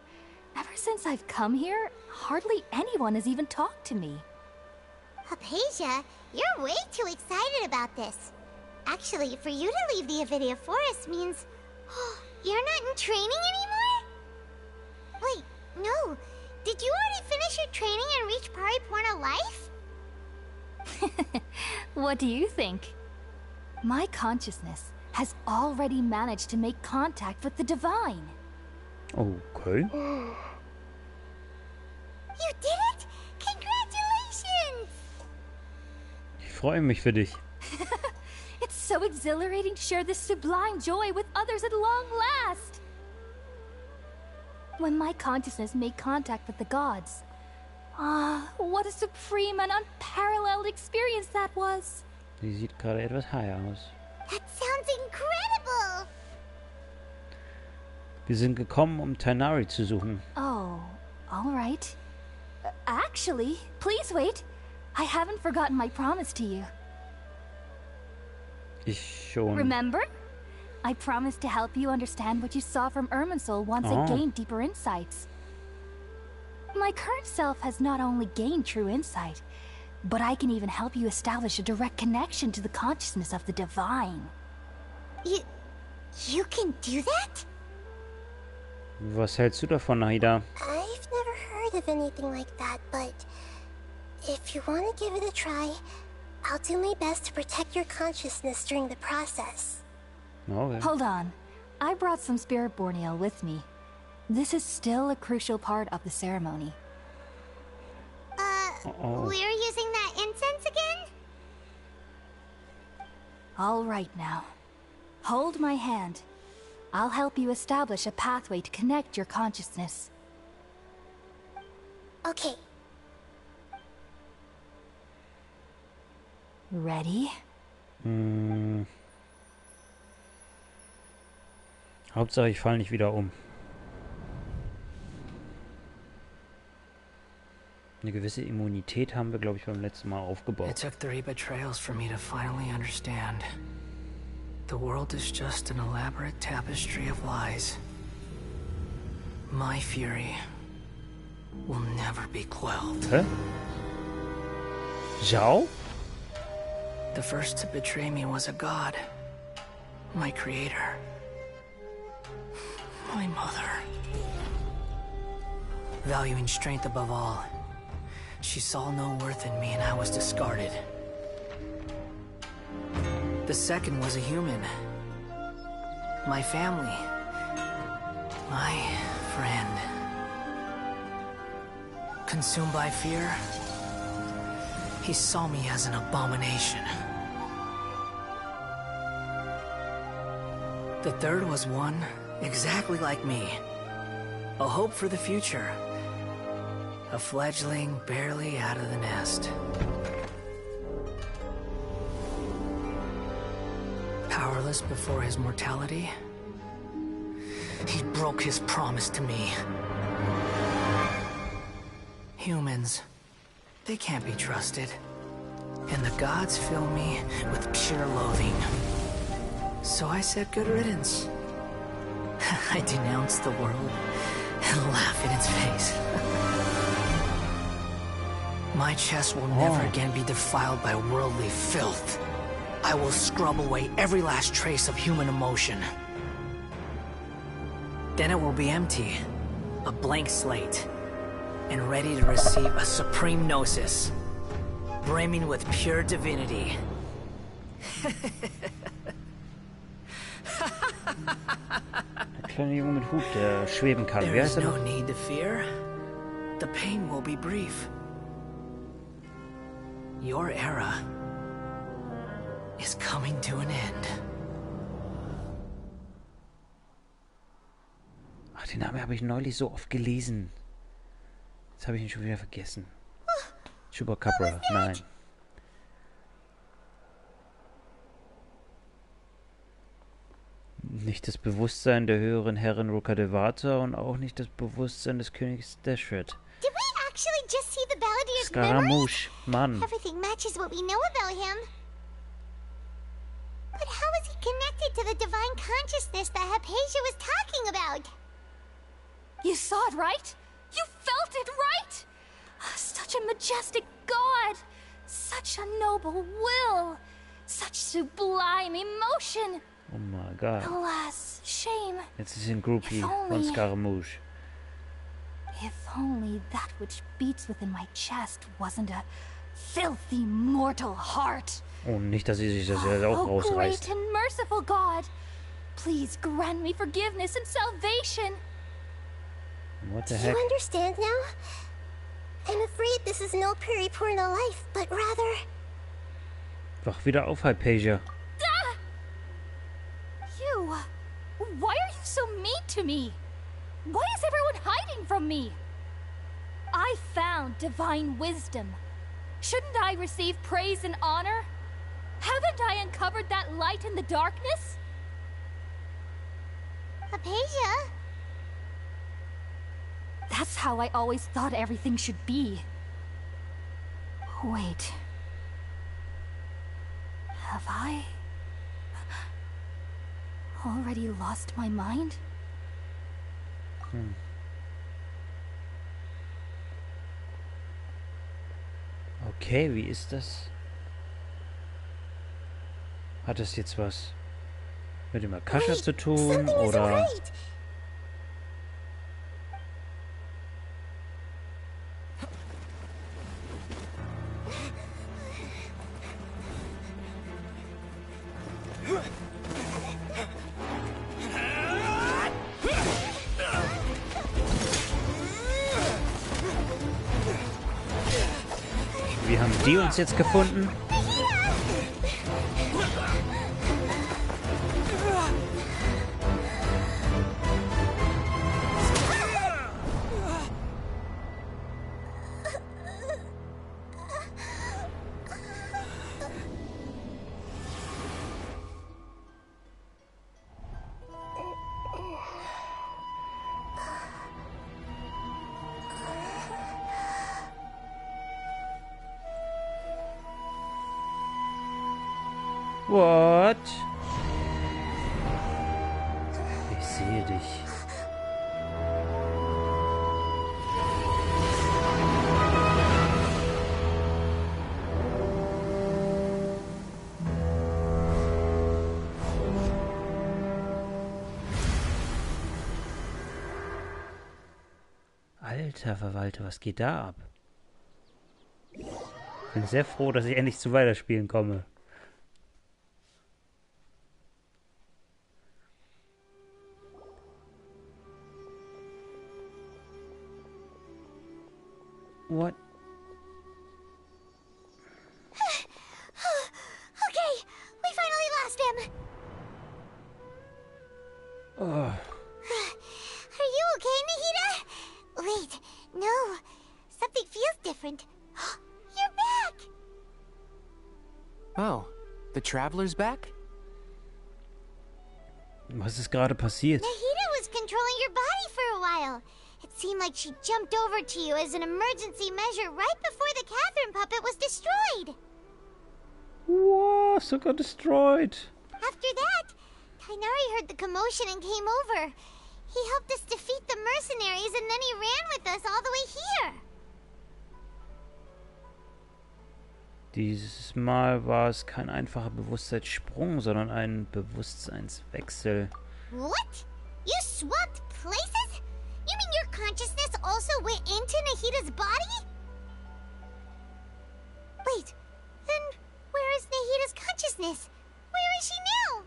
Ever since I've come here, hardly anyone has even talked to me. Hypatia, you're way too excited about this. Actually, for you to leave the Avidia Forest means... you're not in training anymore? Wait, no. Did you already finish your training and reach Paripurna life? What do you think? My consciousness has already managed to make contact with the divine. Okay. You did it! Congratulations! Ich freue mich für dich. It's so exhilarating to share this sublime joy with others at long last. When my consciousness made contact with the gods, what a supreme and unparalleled experience that was. Sie sieht gerade etwas high aus. That sounds incredible! Wir sind gekommen, um Tainari zu suchen. Oh, all right. Actually, please wait. I haven't forgotten my promise to you. Ich schon. Remember? I promised to help you understand what you saw from Irminsul once I gained deeper insights. My current self has not only gained true insight, but I can even help you establish a direct connection to the consciousness of the divine. You can do that? Was hältst du davon, Nahida? I've never heard of anything like that, but if you want to give it a try, I'll do my best to protect your consciousness during the process. Okay. Hold on. I brought some spirit borneal with me. This is still a crucial part of the ceremony. We're using that incense again? All right now. Hold my hand. I'll help you establish a pathway to connect your consciousness. Okay. Ready? Hauptsache, ich falle nicht wieder um. Eine gewisse Immunität haben wir, glaube ich, beim letzten Mal aufgebaut. It took 3 betrayals for me to finally understand. The world is just an elaborate tapestry of lies. My fury will never be quelled. Hä? Zhao? The first to betray me was a god. My creator. My mother. Valuing strength above all, she saw no worth in me and I was discarded. The second was a human. My family. My friend. Consumed by fear, he saw me as an abomination. The third was one exactly like me. A hope for the future. A fledgling barely out of the nest. Powerless before his mortality, he broke his promise to me. Humans, they can't be trusted. And the gods fill me with pure loathing. So I said good riddance. I denounced the world and laugh in its face. My chest will never again be defiled by worldly filth. I will scrub away every last trace of human emotion. Then it will be empty, a blank slate, and ready to receive a supreme gnosis, brimming with pure divinity. Der kleine Junge mit Hut, der schweben kann. There Wer is ist er no noch? need to fear. The pain will be brief. Your era is coming to an end. Ach, den Namen habe ich neulich so oft gelesen. Jetzt habe ich ihn schon wieder vergessen. Chupacabra, nein. Nicht das Bewusstsein der höheren Herrin Rukkhadevata und auch nicht das Bewusstsein des Königs Deshret. Did we actually just see the Baladier's Scaramouche, Mann. Everything matches what we know about him. But how is he connected to the divine consciousness that Hypatia was talking about? You saw it, right? You felt it, right? Such a majestic god! Such a noble will! Such sublime emotion! Oh my god. Alas, shame. Jetzt ist ein Groupie von Scaramouche. If only that which beats within my chest wasn't a filthy mortal heart. Oh, nicht, dass sie sich das jetzt auch Oh, rausreißt. great and merciful God, please grant me forgiveness and salvation. What the Do heck? you understand now? I'm afraid this is no Puripurna life, but rather... Wach wieder auf, Hypatia. You, why are you so mean to me? Why is everyone hiding from me? I found divine wisdom. Shouldn't I receive praise and honor? Haven't I uncovered that light in the darkness? Hypatia? That's how I always thought everything should be. Wait. Have I already lost my mind? Okay, wie ist das? Hat das jetzt was mit dem Akasha zu tun, Something isn't oder? right. Wie haben die uns jetzt gefunden? What? Ich sehe dich. Alter Verwalter, was geht da ab? Ich bin sehr froh, dass ich endlich zu Weiterspielen komme. What? Okay, we finally lost him. Oh. Are you okay, Nahida? Wait, no. Something feels different. You're back! Oh, the Traveler's back? Was ist gerade passiert? Nahida was controlling your body for a while. It seemed like she jumped over to you as an emergency measure right before the Catherine puppet was destroyed. Wow, sogar destroyed. After that, Tainari heard the commotion and came over. He helped us defeat the mercenaries and then he ran with us all the way here. Dieses Mal war es kein einfacher Bewusstseinssprung, sondern ein Bewusstseinswechsel. What? You swapped places? You mean your consciousness also went into Nahida's body? Wait, then where is Nahida's consciousness? Where is she now?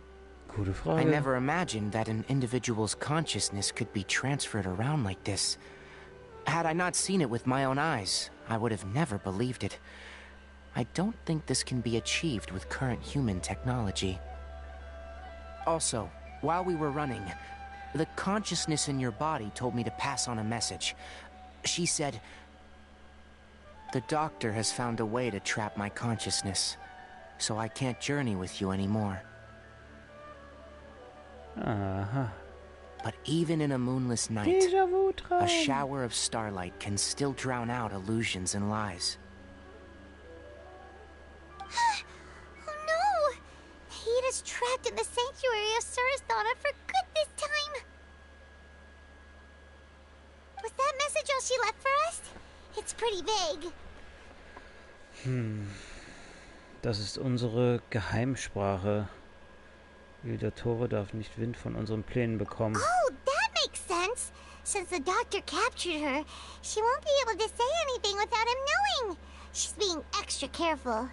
Gute Frage. I never imagined that an individual's consciousness could be transferred around like this. Had I not seen it with my own eyes, I would have never believed it. I don't think this can be achieved with current human technology. Also, while we were running, the consciousness in your body told me to pass on a message. She said, "The doctor has found a way to trap my consciousness, so I can't journey with you anymore." But even in a moonless night, a shower of starlight can still drown out illusions and lies. Oh no! Nahida's trapped in the sanctuary of Surasthana for good this time. Was that message all she left for us? It's pretty vague. Das ist unsere Geheimsprache. Wilder Tore darf nicht Wind von unseren Plänen bekommen. Oh, that makes sense. Since the doctor captured her, she won't be able to say anything without him knowing. She's being extra careful.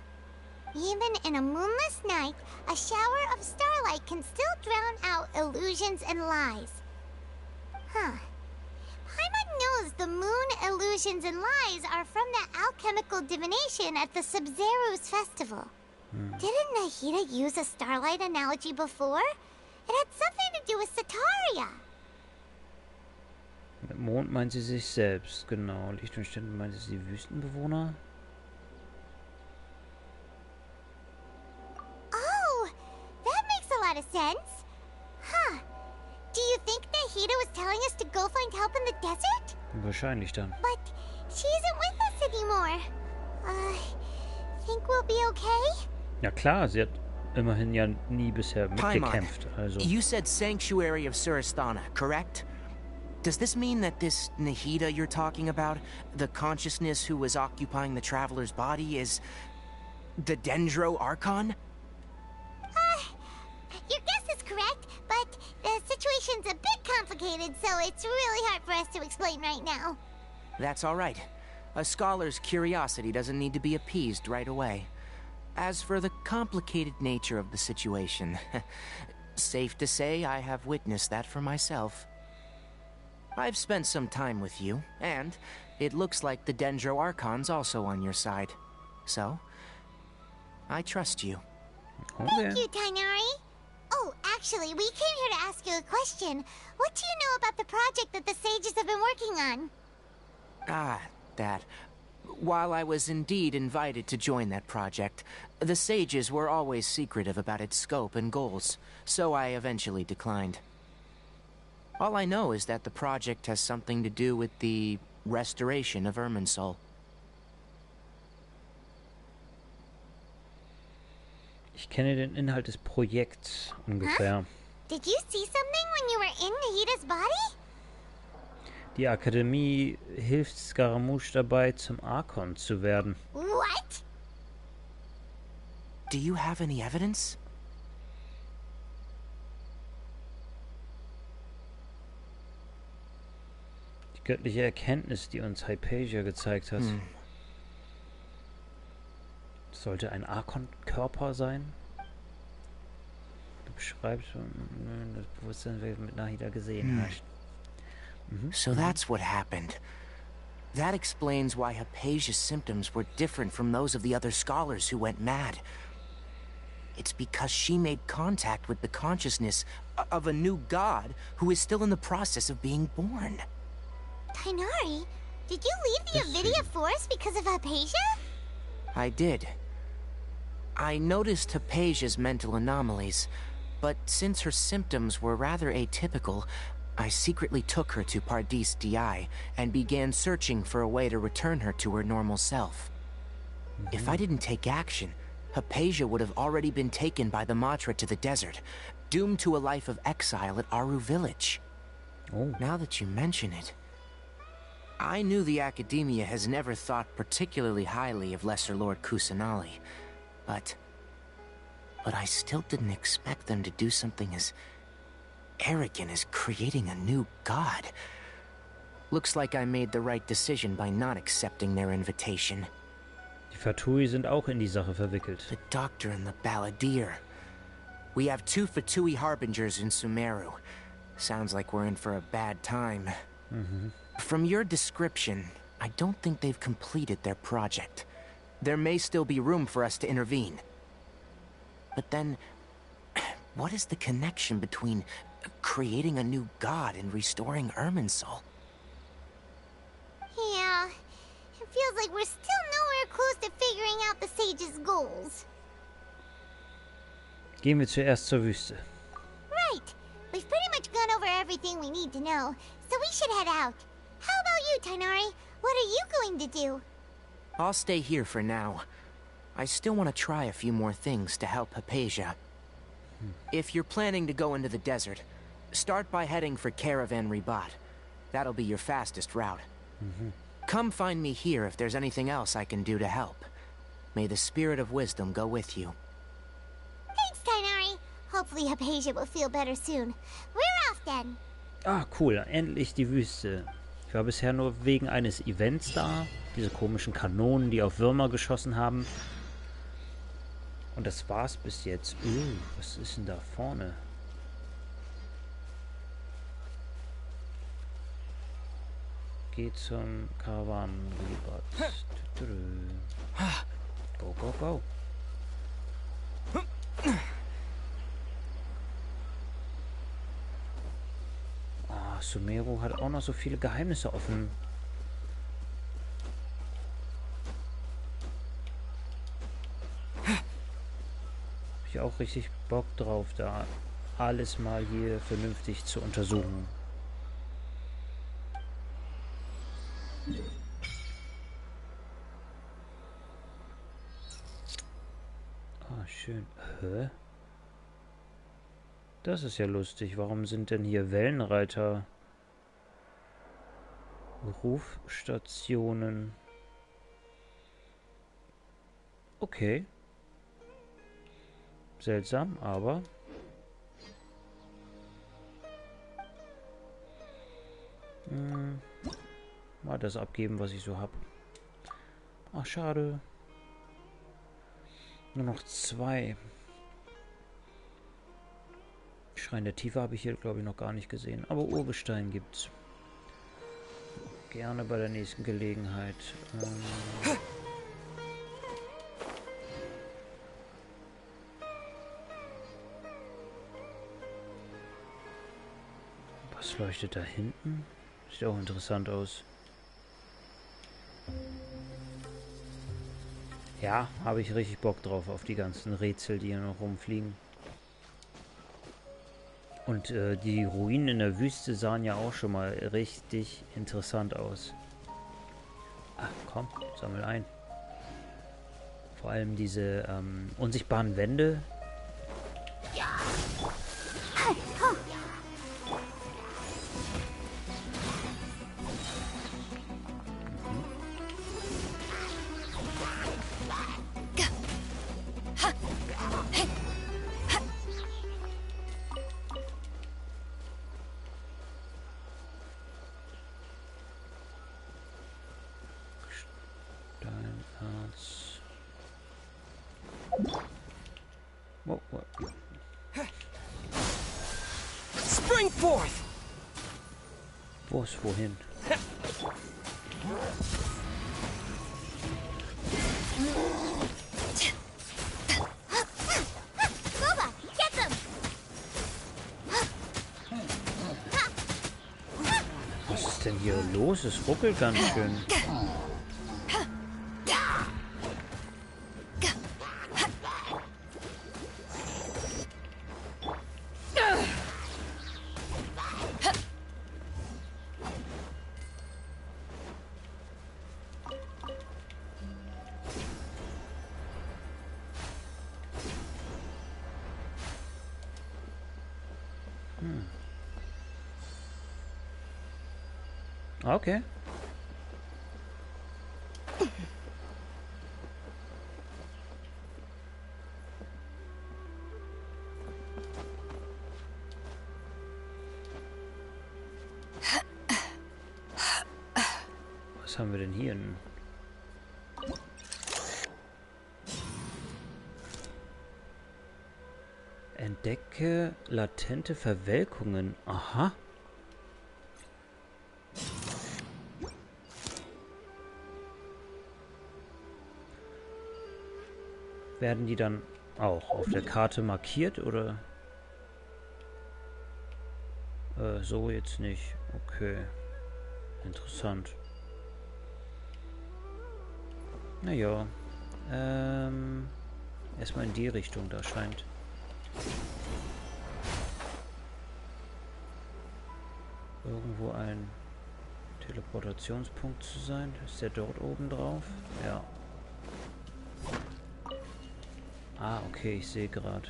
Even in a moonless night, a shower of starlight can still drown out illusions and lies. Huh. Paimon knows the moon illusions and lies are from the alchemical divination at the Sub-Zeru's festival. Didn't Nahida use a starlight analogy before? It had something to do with Sataria. Mit Mond meint sie sich selbst, genau. Licht und Sterne meint sie die Wüstenbewohner. Oh, that makes a lot of sense. Huh. Do you think Nahida was telling us to go find help in the desert? Wahrscheinlich dann. But she isn't with us anymore. Think we'll be okay? Ja klar, sie hat immerhin ja nie bisher mitgekämpft. Also. You said Sanctuary of Surasthana, correct? Does this mean that this Nahida you're talking about, the consciousness who was occupying the Traveler's body, is the Dendro Archon? Your guess is correct, but the situation's a bit complicated, so it's really hard for us to explain right now. That's all right. A scholar's curiosity doesn't need to be appeased right away. As for the complicated nature of the situation, safe to say I have witnessed that for myself. I've spent some time with you, and it looks like the Dendro Archon's also on your side. So, I trust you. Thank you, Tainari. Oh, actually, we came here to ask you a question. What do you know about the project that the sages have been working on? Ah, that. While I was indeed invited to join that project, the sages were always secretive about its scope and goals, so I eventually declined. All I know is that the project has something to do with the restoration of Irminsul. Ich kenne den Inhalt des Projekts ungefähr. Did you see something when you were in Nahida's body? Die Akademie hilft Scaramouche dabei, zum Archon zu werden. What? Do you have any evidence? Die göttliche Erkenntnis, die uns Hypatia gezeigt hat. Sollte ein Archon-Körper sein? Du beschreibst das Bewusstsein, das du mit Nahida gesehen hast. So that's what happened. That explains why Hypatia's symptoms were different from those of the other scholars who went mad. It's because she made contact with the consciousness of a new god who is still in the process of being born. Tighnari, did you leave the Avidia Forest because of Hypatia? I did. I noticed Hypatia's mental anomalies, but since her symptoms were rather atypical, I secretly took her to Pardis Di and began searching for a way to return her to her normal self. If I didn't take action, Hypatia would have already been taken by the Matra to the desert, doomed to a life of exile at Aru village. Now that you mention it, I knew the Academia has never thought particularly highly of Lesser Lord Kusanali, but I still didn't expect them to do something as arrogant as creating a new god. Looks like I made the right decision by not accepting their invitation. Die Fatui sind auch in die Sache verwickelt. The Doctor and the Balladeer. We have 2 Fatui Harbingers in Sumeru. Sounds like we're in for a bad time. From your description, I don't think they've completed their project. There may still be room for us to intervene. But then, what is the connection between creating a new god and restoring Irminsul? Yeah, it feels like we're still nowhere close to figuring out the Sage's goals. Gehen wir zuerst zur Wüste. Right. We've pretty much gone over everything we need to know, so we should head out. How about you, Tighnari? What are you going to do? I'll stay here for now. I still want to try a few more things to help Hypatia. If you're planning to go into the desert, start by heading for Caravan Ribat. That'll be your fastest route. Come find me here if there's anything else I can do to help. May the spirit of wisdom go with you. Thanks, Tighnari. Hopefully Hypatia will feel better soon. We're off then. Ah, cool. Endlich die Wüste. Ich war bisher nur wegen eines Events da. Diese komischen Kanonen, die auf Würmer geschossen haben. Und das war's bis jetzt. Was ist denn da vorne? Geht zum Karawanenribat. Go, go, go. Ah, Sumeru hat auch noch so viele Geheimnisse offen. Hab ich auch richtig Bock drauf, da alles mal hier vernünftig zu untersuchen. Ah, schön. Hä? Das ist ja lustig. Warum sind denn hier Wellenreiter? Rufstationen. Okay. Seltsam, aber... mal das abgeben, was ich so habe. Ach, schade. Nur noch 2. Schrein der Tiefe habe ich hier, glaube ich, noch gar nicht gesehen. Aber Urgestein gibt's. Gerne bei der nächsten Gelegenheit. Was leuchtet da hinten? Sieht auch interessant aus. Ja, habe ich richtig Bock drauf, auf die ganzen Rätsel, die hier noch rumfliegen. Und die Ruinen in der Wüste sahen ja auch schon mal richtig interessant aus. Ach komm, sammel ein. Vor allem diese unsichtbaren Wände, Oh, oh. Spring forth! Wo ist wohin? Boba, get them! Was ist denn hier los? Es ruckelt ganz schön. Okay. Was haben wir denn hier? Entdecke latente Verwelkungen. Aha. Werden die dann auch auf der Karte markiert oder? So jetzt nicht. Okay. Interessant. Naja. Erstmal in die Richtung, da scheint. Irgendwo ein Teleportationspunkt zu sein. Ist der dort oben drauf? Ja. Ah, okay, ich sehe gerade.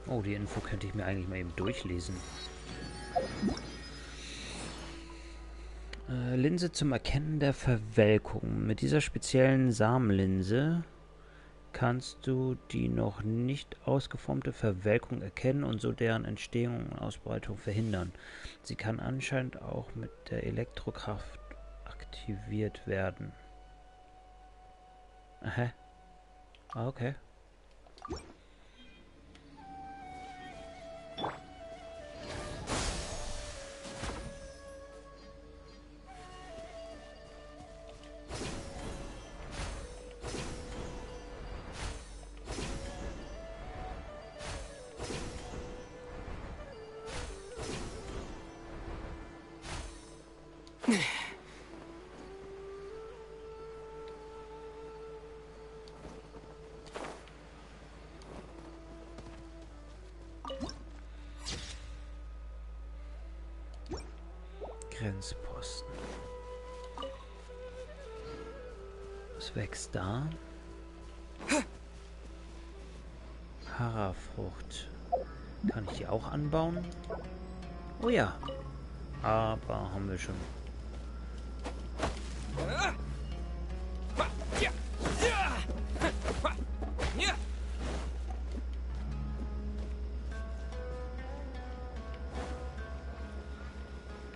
Oh, die Info könnte ich mir eigentlich mal eben durchlesen. Linse zum Erkennen der Verwelkung. Mit dieser speziellen Samenlinse kannst du die noch nicht ausgeformte Verwelkung erkennen und so deren Entstehung und Ausbreitung verhindern. Sie kann anscheinend auch mit der Elektrokraft aktiviert werden. Aha. Okay. Grenzposten. Was wächst da? Harafrucht. Kann ich die auch anbauen? Oh ja. Aber haben wir schon.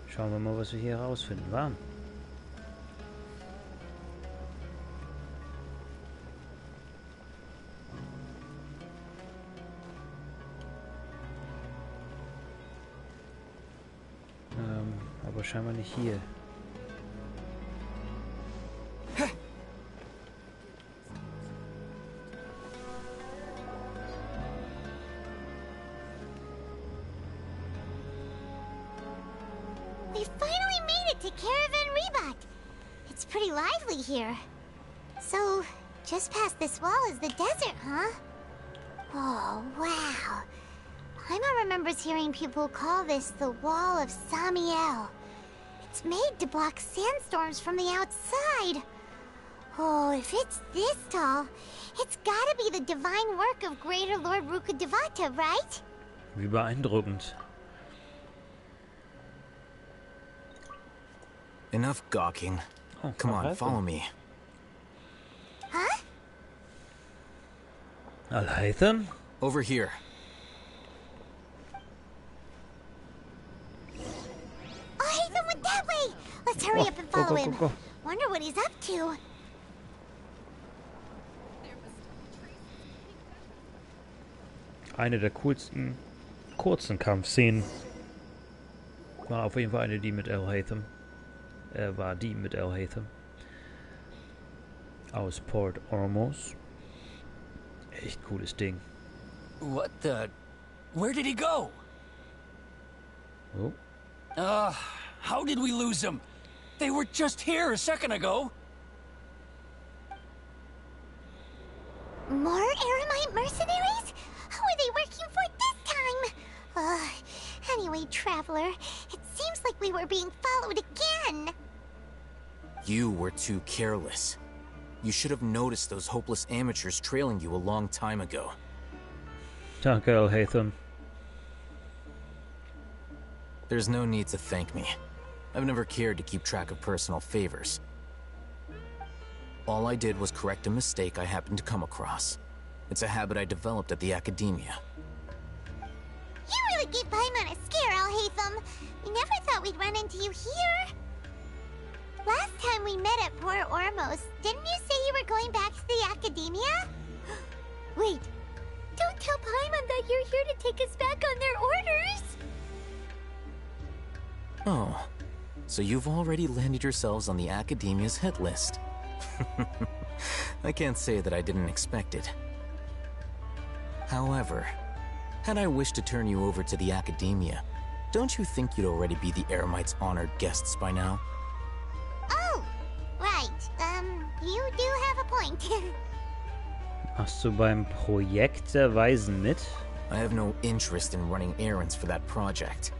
Schauen wir mal, was wir hier herausfinden, wa? Aber scheinbar nicht hier. We finally made it to Caravan Rebot. It's pretty lively here. So, just past this wall is the desert, huh? Oh, wow. Paimon remembers hearing people call this the Wall of Samiel. It's made to block sandstorms from the outside. Oh, if it's this tall, it's gotta be the divine work of Greater Lord Rukkhadevata, right? Wie beeindruckend. Enough gawking. Oh, come on, follow me. Huh? Alhaitham? Over here. Alhaitham went that way! Let's hurry up and follow him. Wonder what he's up to. Eine der coolsten kurzen Kampfszenen war auf jeden Fall eine, die mit Alhaitham. War die mit Alhaitham. Aus Port Ormos. Echt cooles Ding. What the... Where did he go? Oh. How did we lose him? They were just here a second ago. More Eremite mercenaries? Who are they working for this time? Anyway, Traveler, it seems like we were being followed again. You were too careless. You should have noticed those hopeless amateurs trailing you a long time ago. Danke, Alhaitham. There's no need to thank me. I've never cared to keep track of personal favors. All I did was correct a mistake I happened to come across. It's a habit I developed at the academia. You really gave Paimon a scare, Alhaitham. We never thought we'd run into you here. Last time we met at Port Ormos, didn't you say you were going back to the academia? Wait, don't tell Paimon that you're here to take us back on their orders! Oh, so you've already landed yourselves on the academia's hit list. I can't say that I didn't expect it. However, had I wished to turn you over to the academia, don't you think you'd already be the Eremites' honored guests by now? Oh, right. You do have a point. Machst du beim Projekt der Weisen mit? I have no interest in running errands for that project.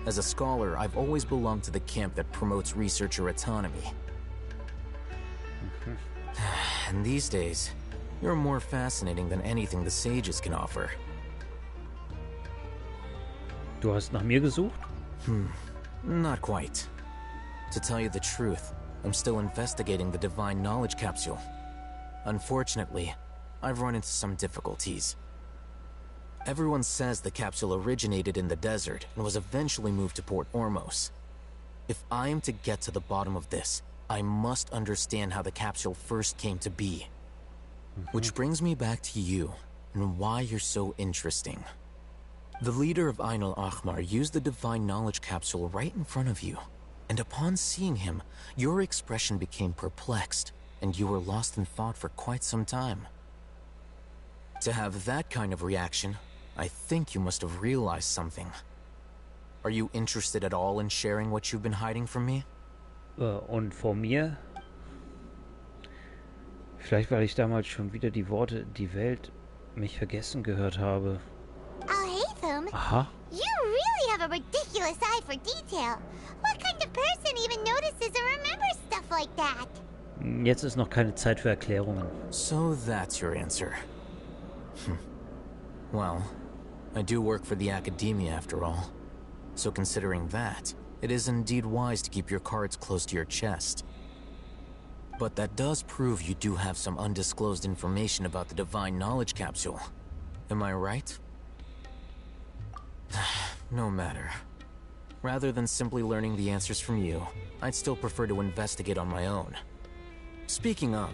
As a scholar, I've always belonged to the camp that promotes researcher autonomy. And these days, you're more fascinating than anything the sages can offer. Du hast nach mir gesucht? Not quite. To tell you the truth, I'm still investigating the Divine Knowledge Capsule. Unfortunately, I've run into some difficulties. Everyone says the capsule originated in the desert and was eventually moved to Port Ormos. If I am to get to the bottom of this, I must understand how the capsule first came to be. Which brings me back to you, and why you're so interesting. The leader of Ain al-Ahmar used the Divine Knowledge Capsule right in front of you, and upon seeing him, your expression became perplexed, and you were lost in thought for quite some time. To have that kind of reaction, I think you must have realized something. Are you interested at all in sharing what you've been hiding from me? Und vor mir? Vielleicht, weil ich damals schon wieder die Worte, die Welt, mich vergessen gehört habe. Alhaitham? Aha. You really have a ridiculous eye for detail. What kind of person even notices or remembers stuff like that? Jetzt ist noch keine Zeit für Erklärungen. So that's your answer. Well, I do work for the academia after all. So considering that, it is indeed wise to keep your cards close to your chest. But that does prove you do have some undisclosed information about the Divine Knowledge Capsule. Am I right? No matter. Rather than simply learning the answers from you, I'd still prefer to investigate on my own. Speaking of,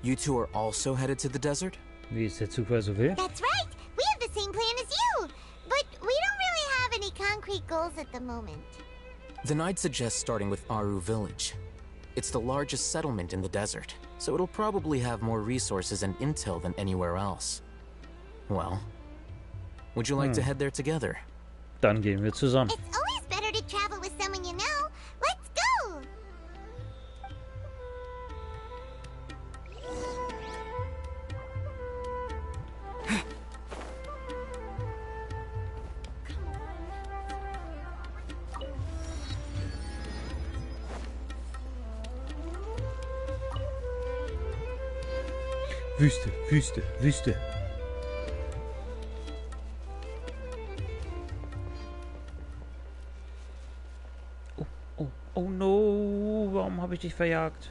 you two are also headed to the desert? Wie es der Zufall so will? That's right! We have the same plan as you! But we don't really have any concrete goals at the moment. Then I'd suggest starting with Aru Village. It's the largest settlement in the desert, so it'll probably have more resources and intel than anywhere else. Well, would you like to head there together? Dann gehen wir zusammen. It's always better to travel with someone you know. Wüste, Wüste, Wüste. Oh, oh, oh no. Warum habe ich dich verjagt?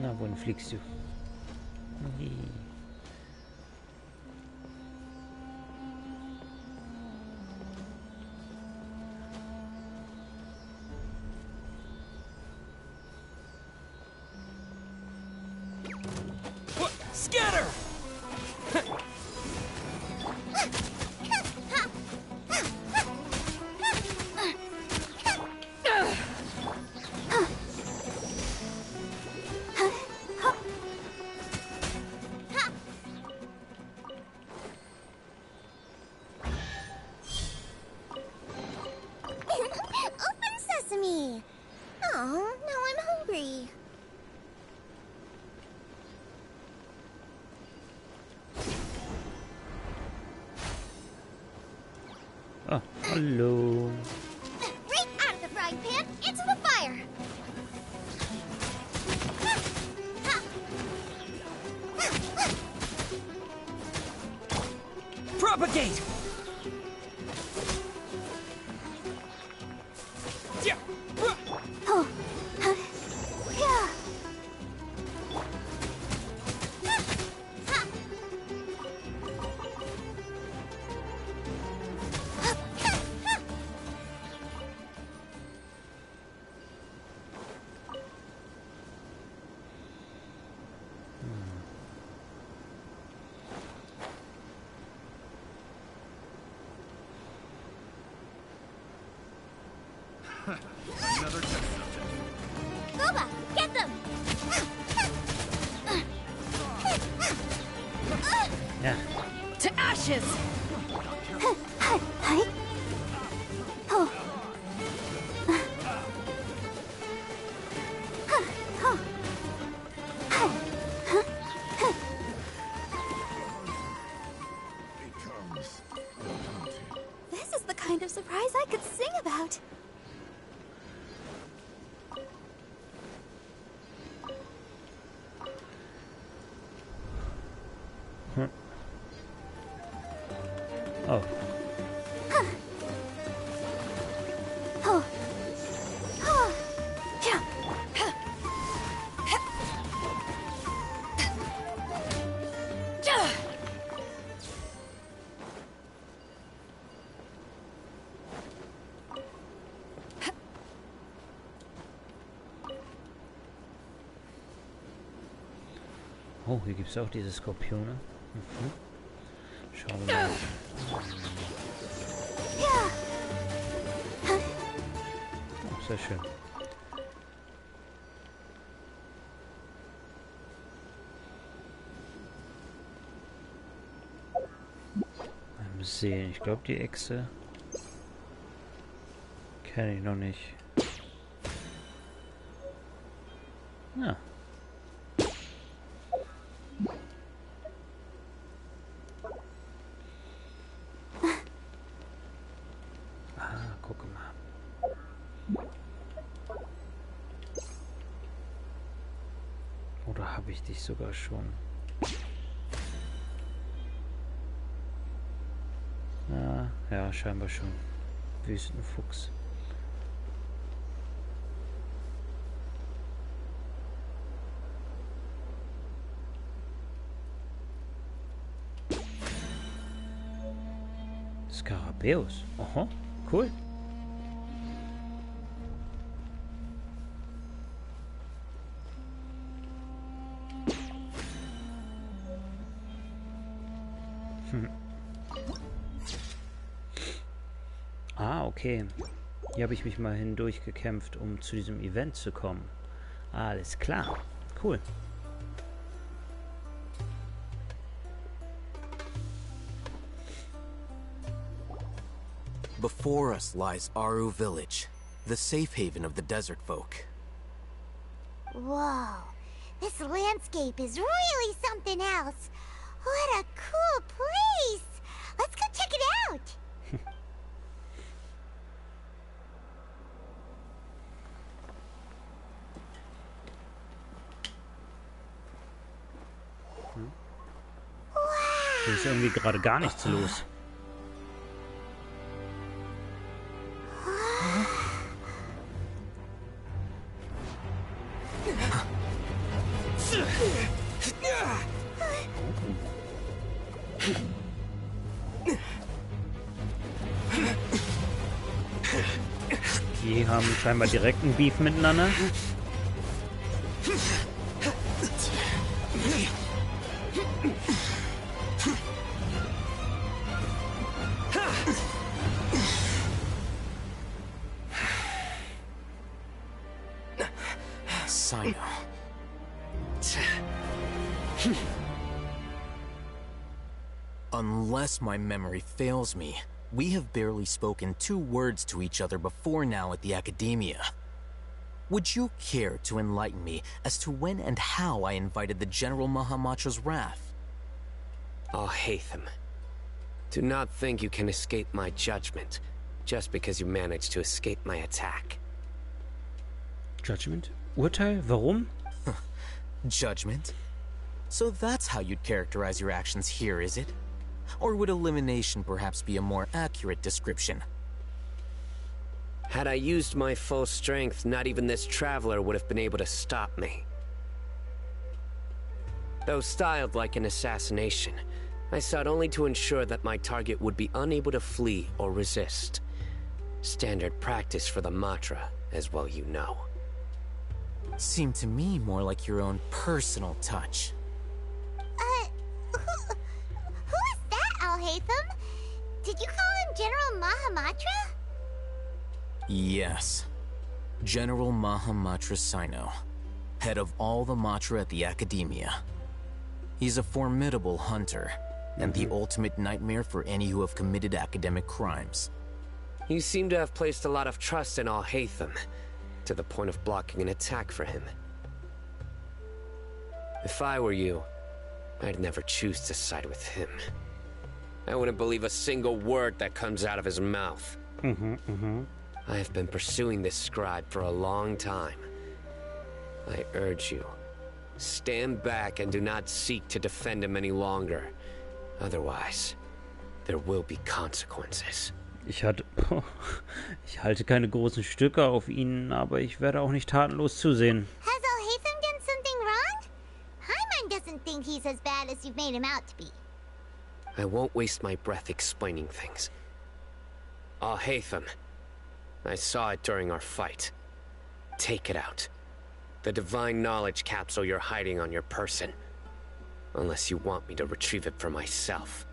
Na, wohin fliegst du? Ui. Scatter! Open sesame! Oh, now I'm hungry. Oh, hallo. Right out of the frying pan, into the fire! Propagate! Oh. Yeah. Another test subject. Boba, get them! Ja. To ashes! Hi. Oh. This is the kind of surprise I could sing about. Oh. Oh. Oh. Yeah. Oh, hier gibt es auch diese Skorpione. Mhm. Schauen wir mal. Oh, sehr schön. Mal sehen. Ich glaube, die Echse kenne ich noch nicht. Ja. Guck mal. Oder habe ich dich sogar schon? Ja, scheinbar schon. Wüstenfuchs. Skarabäus. Aha, cool. Ah, okay. Hier habe ich mich mal hindurch gekämpft, um zu diesem Event zu kommen. Alles klar. Cool. Before us lies Aru Village, the safe haven of the desert folk. Whoa. This landscape is really something else. What a cool place! Let's go check it out! Hier ist irgendwie gerade gar nichts los. Die haben scheinbar direkt einen Beef miteinander. Sino. Unless my memory fails me, we have barely spoken 2 words to each other before now at the Academia. Would you care to enlighten me as to when and how I invited the General Mahamatra's wrath? Oh, Hatham. Do not think you can escape my judgment just because you managed to escape my attack. Judgment? Urteil? Warum? Judgment? So that's how you'd characterize your actions here, is it? Or would elimination perhaps be a more accurate description? Had I used my full strength, not even this traveler would have been able to stop me. Though styled like an assassination, I sought only to ensure that my target would be unable to flee or resist. Standard practice for the Matra, as well you know. Seemed to me more like your own personal touch. Who is that, Al-Haytham? Did you call him General Mahamatra? Yes. General Mahamatra Sino, head of all the Matra at the Academia. He's a formidable hunter, and the ultimate nightmare for any who have committed academic crimes. You seem to have placed a lot of trust in Al-Haytham, to the point of blocking an attack for him. If I were you, I'd never choose to side with him. I wouldn't believe a single word that comes out of his mouth. I have been pursuing this scribe for a long time. I urge you, stand back and do not seek to defend him any longer. Otherwise, there will be consequences. Ich halte keine großen Stücke auf ihn, aber ich werde auch nicht tatenlos zusehen. Has Al-Haytham done something wrong? Paimon doesn't think he's as bad as you've made him out to be. I won't waste my breath explaining things. Al-Haytham, I saw it during our fight. Take it out. The divine knowledge capsule you're hiding on your person. Unless you want me to retrieve it for myself.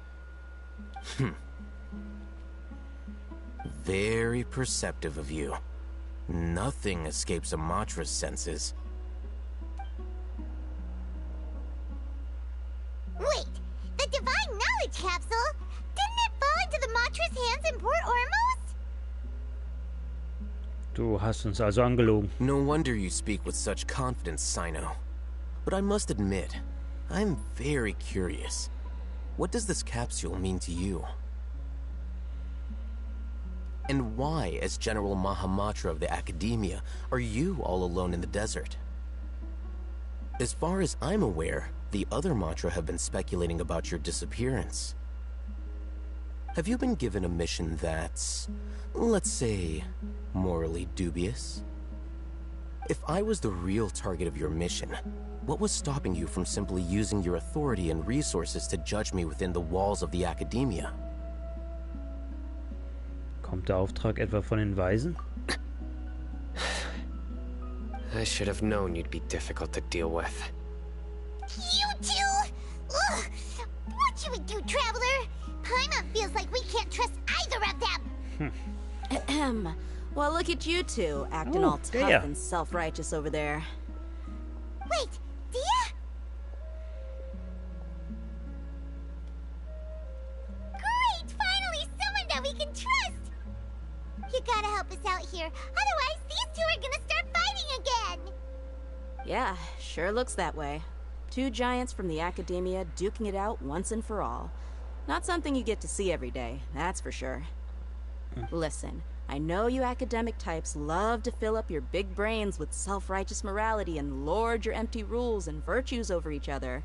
Very perceptive of you. Nothing escapes a Matra's senses. Wait, the divine knowledge capsule? Didn't it fall into the Matra's hands in Port Ormos? Du hast uns also angelogen. No wonder you speak with such confidence, Sino. But I must admit, I'm very curious. What does this capsule mean to you? And why, as General Mahamatra of the Academia, are you all alone in the desert? As far as I'm aware, the other Matra have been speculating about your disappearance. Have you been given a mission that's, let's say, morally dubious? If I was the real target of your mission, what was stopping you from simply using your authority and resources to judge me within the walls of the Academia? Kommt der Auftrag etwa von den Weisen? I should have known you'd be difficult to deal with. You two? Ugh. What should we do, Traveler? Paimon feels like we can't trust either of them. Well, look at you two, acting all tough and self-righteous over there. Wait, Dia? Great! Finally, someone that we can trust! You gotta help us out here, otherwise these two are gonna start fighting again! Yeah, sure looks that way. 2 giants from the Academia duking it out once and for all. Not something you get to see every day, that's for sure. Listen, I know you academic types love to fill up your big brains with self-righteous morality and lord your empty rules and virtues over each other.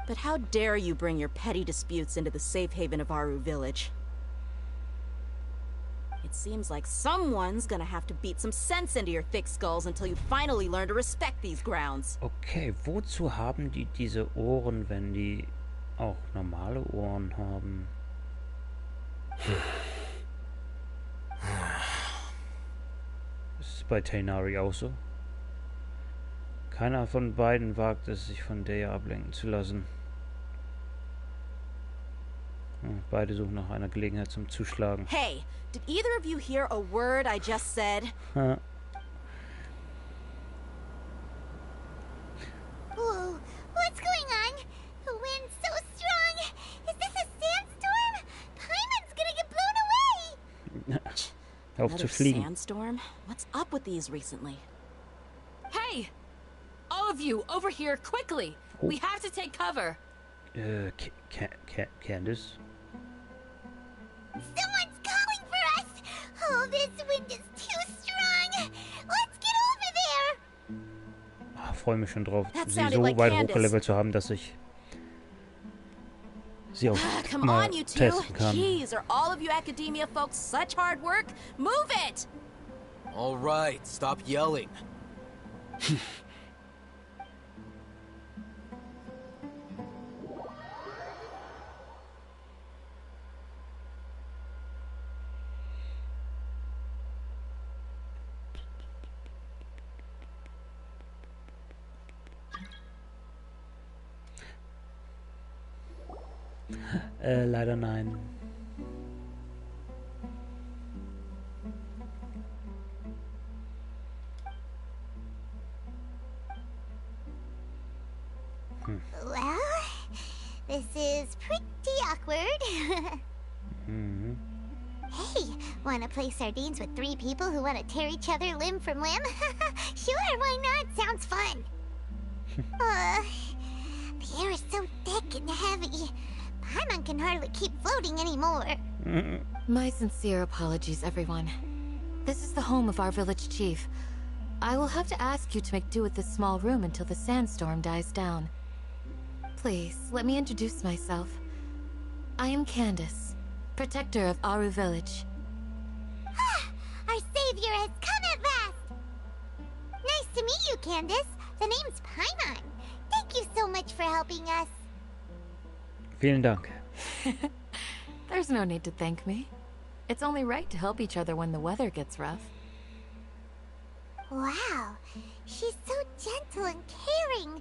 But how dare you bring your petty disputes into the safe haven of Aru Village? It seems like someone's gonna have to beat some sense into your thick skulls until you finally learn to respect these grounds. Okay, wozu haben die diese Ohren, wenn die auch normale Ohren haben? Ist es bei Tainari auch so? Keiner von beiden wagt es, sich von der ablenken zu lassen. Beide suchen nach einer Gelegenheit zum Zuschlagen. Hey, did either of you hear a word I just said? Whoa, what's going on? The wind's so strong. Is this a sandstorm? Paimon's gonna get blown away. Auf zu fliegen. Sandstorm? What's up with these recently? Hey! All of you, over here, quickly! Oh. We have to take cover! Candace? Someone's calling for us. Oh, this wind is too strong. Let's get over there. Freue mich schon drauf, That sie sounded so like weit Candace. hochgelevelt zu haben, dass ich sie auch Come mal on, you two. testen kann. Jeez, are all of you academia folks such hard work? Move it! All right, stop yelling. Leider nein. Well, this is pretty awkward. Hey, wanna play sardines with 3 people who wanna tear each other limb from limb? Sure, why not? Sounds fun. The air is so thick and heavy. Paimon can hardly keep floating anymore. My sincere apologies, everyone. This is the home of our village chief. I will have to ask you to make do with this small room until the sandstorm dies down. Please, let me introduce myself. I am Candace, protector of Aru Village. Our savior has come at last! Nice to meet you, Candace. The name's Paimon. Thank you so much for helping us. Vielen Dank. There's no need to thank me. It's only right to help each other when the weather gets rough. Wow, she's so gentle and caring,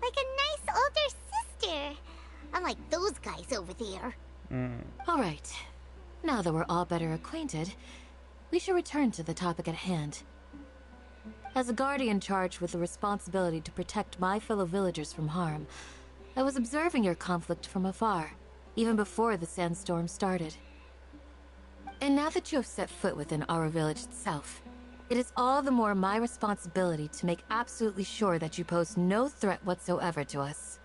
like a nice older sister. Unlike those guys over there. All right. Now that we're all better acquainted, we should return to the topic at hand. As a guardian charged with the responsibility to protect my fellow villagers from harm, I was observing your conflict from afar, even before the sandstorm started. And now that you have set foot within our village itself, it is all the more my responsibility to make absolutely sure that you pose no threat whatsoever to us.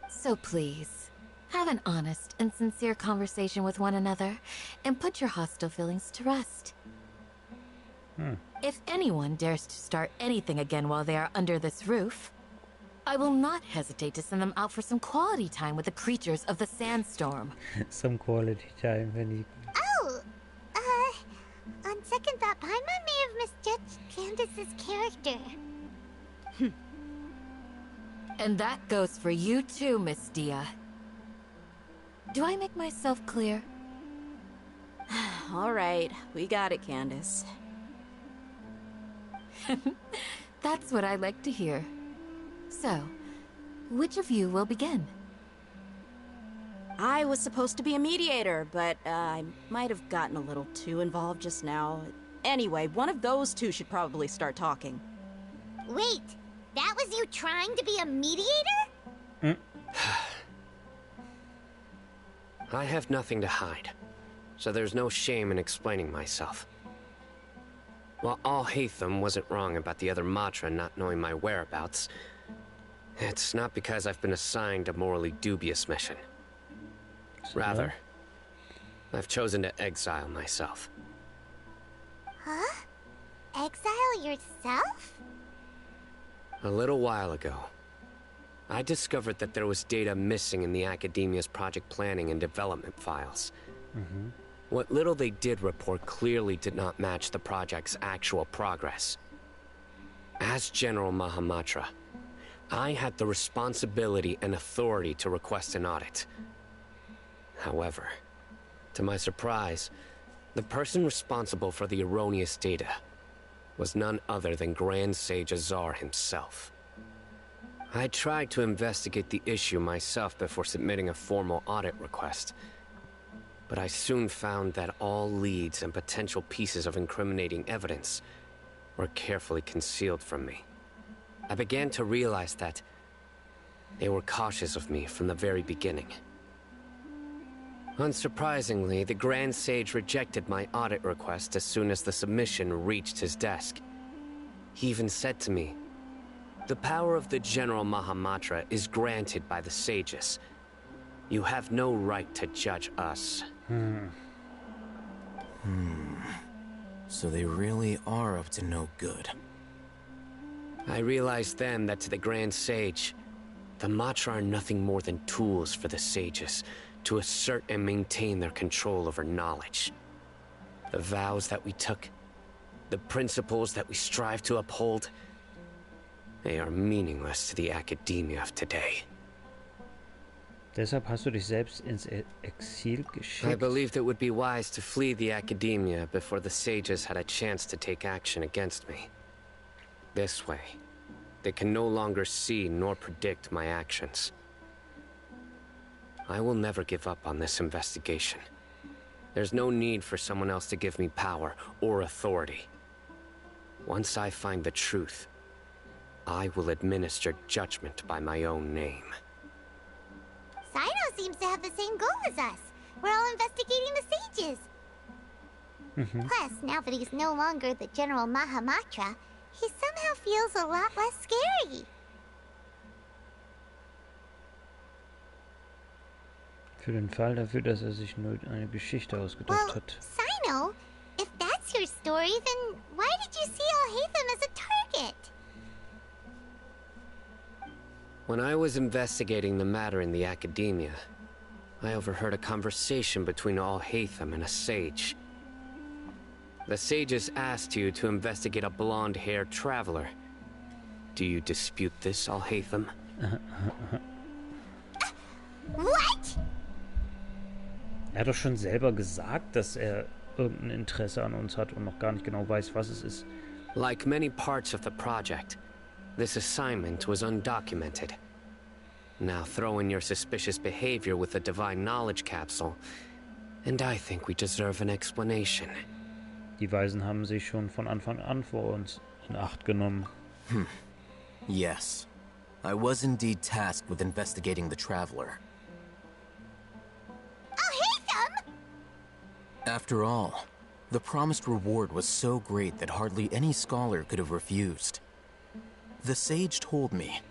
So please, have an honest and sincere conversation with one another, and put your hostile feelings to rest. If anyone dares to start anything again while they are under this roof, I will not hesitate to send them out for some quality time with the creatures of the sandstorm. Some quality time, wenn ich... Oh, on second thought, Paimon may have misjudged Candace's character. And that goes for you too, Miss Dia. Do I make myself clear? All right, we got it, Candace. That's what I like to hear. So, which of you will begin? I was supposed to be a mediator, but I might have gotten a little too involved just now. Anyway, one of those two should probably start talking. Wait, that was you trying to be a mediator? I have nothing to hide, so there's no shame in explaining myself. While Al-Haytham wasn't wrong about the other Matra not knowing my whereabouts, it's not because I've been assigned a morally dubious mission. Rather, I've chosen to exile myself. Huh? Exile yourself? A little while ago, I discovered that there was data missing in the Academia's project planning and development files. What little they did report clearly did not match the project's actual progress. As General Mahamatra, I had the responsibility and authority to request an audit. However, to my surprise, the person responsible for the erroneous data was none other than Grand Sage Azar himself. I tried to investigate the issue myself before submitting a formal audit request, but I soon found that all leads and potential pieces of incriminating evidence were carefully concealed from me. I began to realize that they were cautious of me from the very beginning. Unsurprisingly, the Grand Sage rejected my audit request as soon as the submission reached his desk. He even said to me, "The power of the General Mahamatra is granted by the sages. You have no right to judge us." So they really are up to no good. I realized then that to the Grand Sage, the Matra are nothing more than tools for the sages to assert and maintain their control over knowledge. The vows that we took, the principles that we strive to uphold, they are meaningless to the Academia of today. Deshalb hast du dich selbst ins Exil geschickt? I believed it would be wise to flee the Academia before the sages had a chance to take action against me. This way, they can no longer see nor predict my actions. I will never give up on this investigation. There's no need for someone else to give me power or authority. Once I find the truth, I will administer judgment by my own name. Sino seems to have the same goal as us. We're all investigating the sages. Plus, now that he's no longer the General Mahamatra, he somehow feels a lot less scary. Für den Fall dafür, dass sich nur eine Geschichte ausgedacht hat. Sino, if that's your story, then why did you see Alhaitham as a target? When I was investigating the matter in the Academia, I overheard a conversation between Alhaitham and a sage. The sages asked you to investigate a blonde-haired traveler. Do you dispute this, Alhaitham? What? Er hat doch schon selber gesagt, dass er irgendein Interesse an uns hat und noch gar nicht genau weiß, was es ist. Like many parts of the project, this assignment was undocumented. Now throw in your suspicious behavior with the divine knowledge capsule, and I think we deserve an explanation. Die Weisen haben sich schon von Anfang an vor uns in Acht genommen. Yes. I was indeed tasked with investigating the traveler. After all, the promised reward was so great that hardly any scholar could have refused. The sage told me,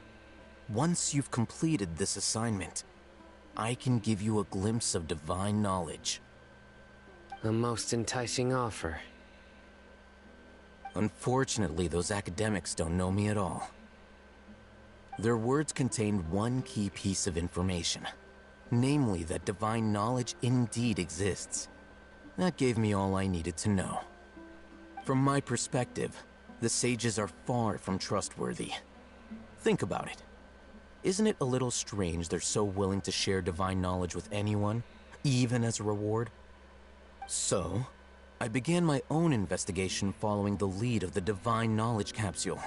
once you've completed this assignment, I can give you a glimpse of divine knowledge. A most enticing offer. Unfortunately, those academics don't know me at all. Their words contained one key piece of information, namely that divine knowledge indeed exists. That gave me all I needed to know. From my perspective, the sages are far from trustworthy. Think about it. Isn't it a little strange they're so willing to share divine knowledge with anyone, even as a reward? So, I began my own investigation following the lead of the divine knowledge capsule.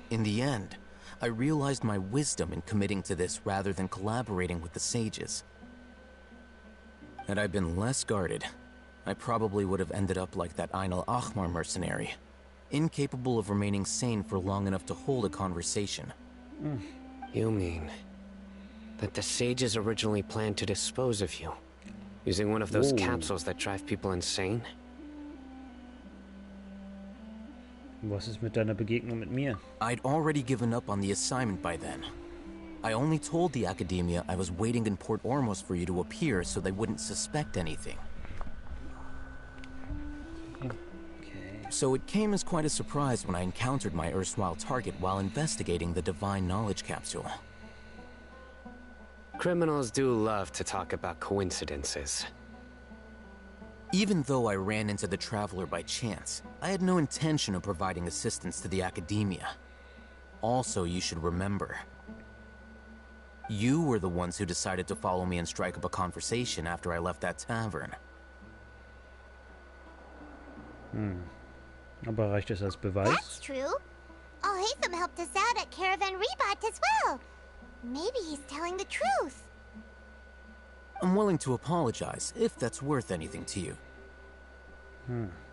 In the end, I realized my wisdom in committing to this rather than collaborating with the sages. Had I been less guarded, I probably would have ended up like that Ain al-Ahmar mercenary, incapable of remaining sane for long enough to hold a conversation. You mean that the sages originally planned to dispose of you, using one of those capsules that drive people insane? Was ist mit deiner Begegnung mit mir? I'd already given up on the assignment by then. I only told the Academia I was waiting in Port Ormos for you to appear so they wouldn't suspect anything. So it came as quite a surprise when I encountered my erstwhile target while investigating the divine knowledge capsule. Criminals do love to talk about coincidences. Even though I ran into the Traveler by chance, I had no intention of providing assistance to the Academia. Also, you should remember, you were the ones who decided to follow me and strike up a conversation after I left that tavern. Aber reicht das als Beweis? That's true. Al-Haytham helped us out at Caravan Rebat as well. Maybe he's telling the truth. I'm willing to apologize, if that's worth anything to you.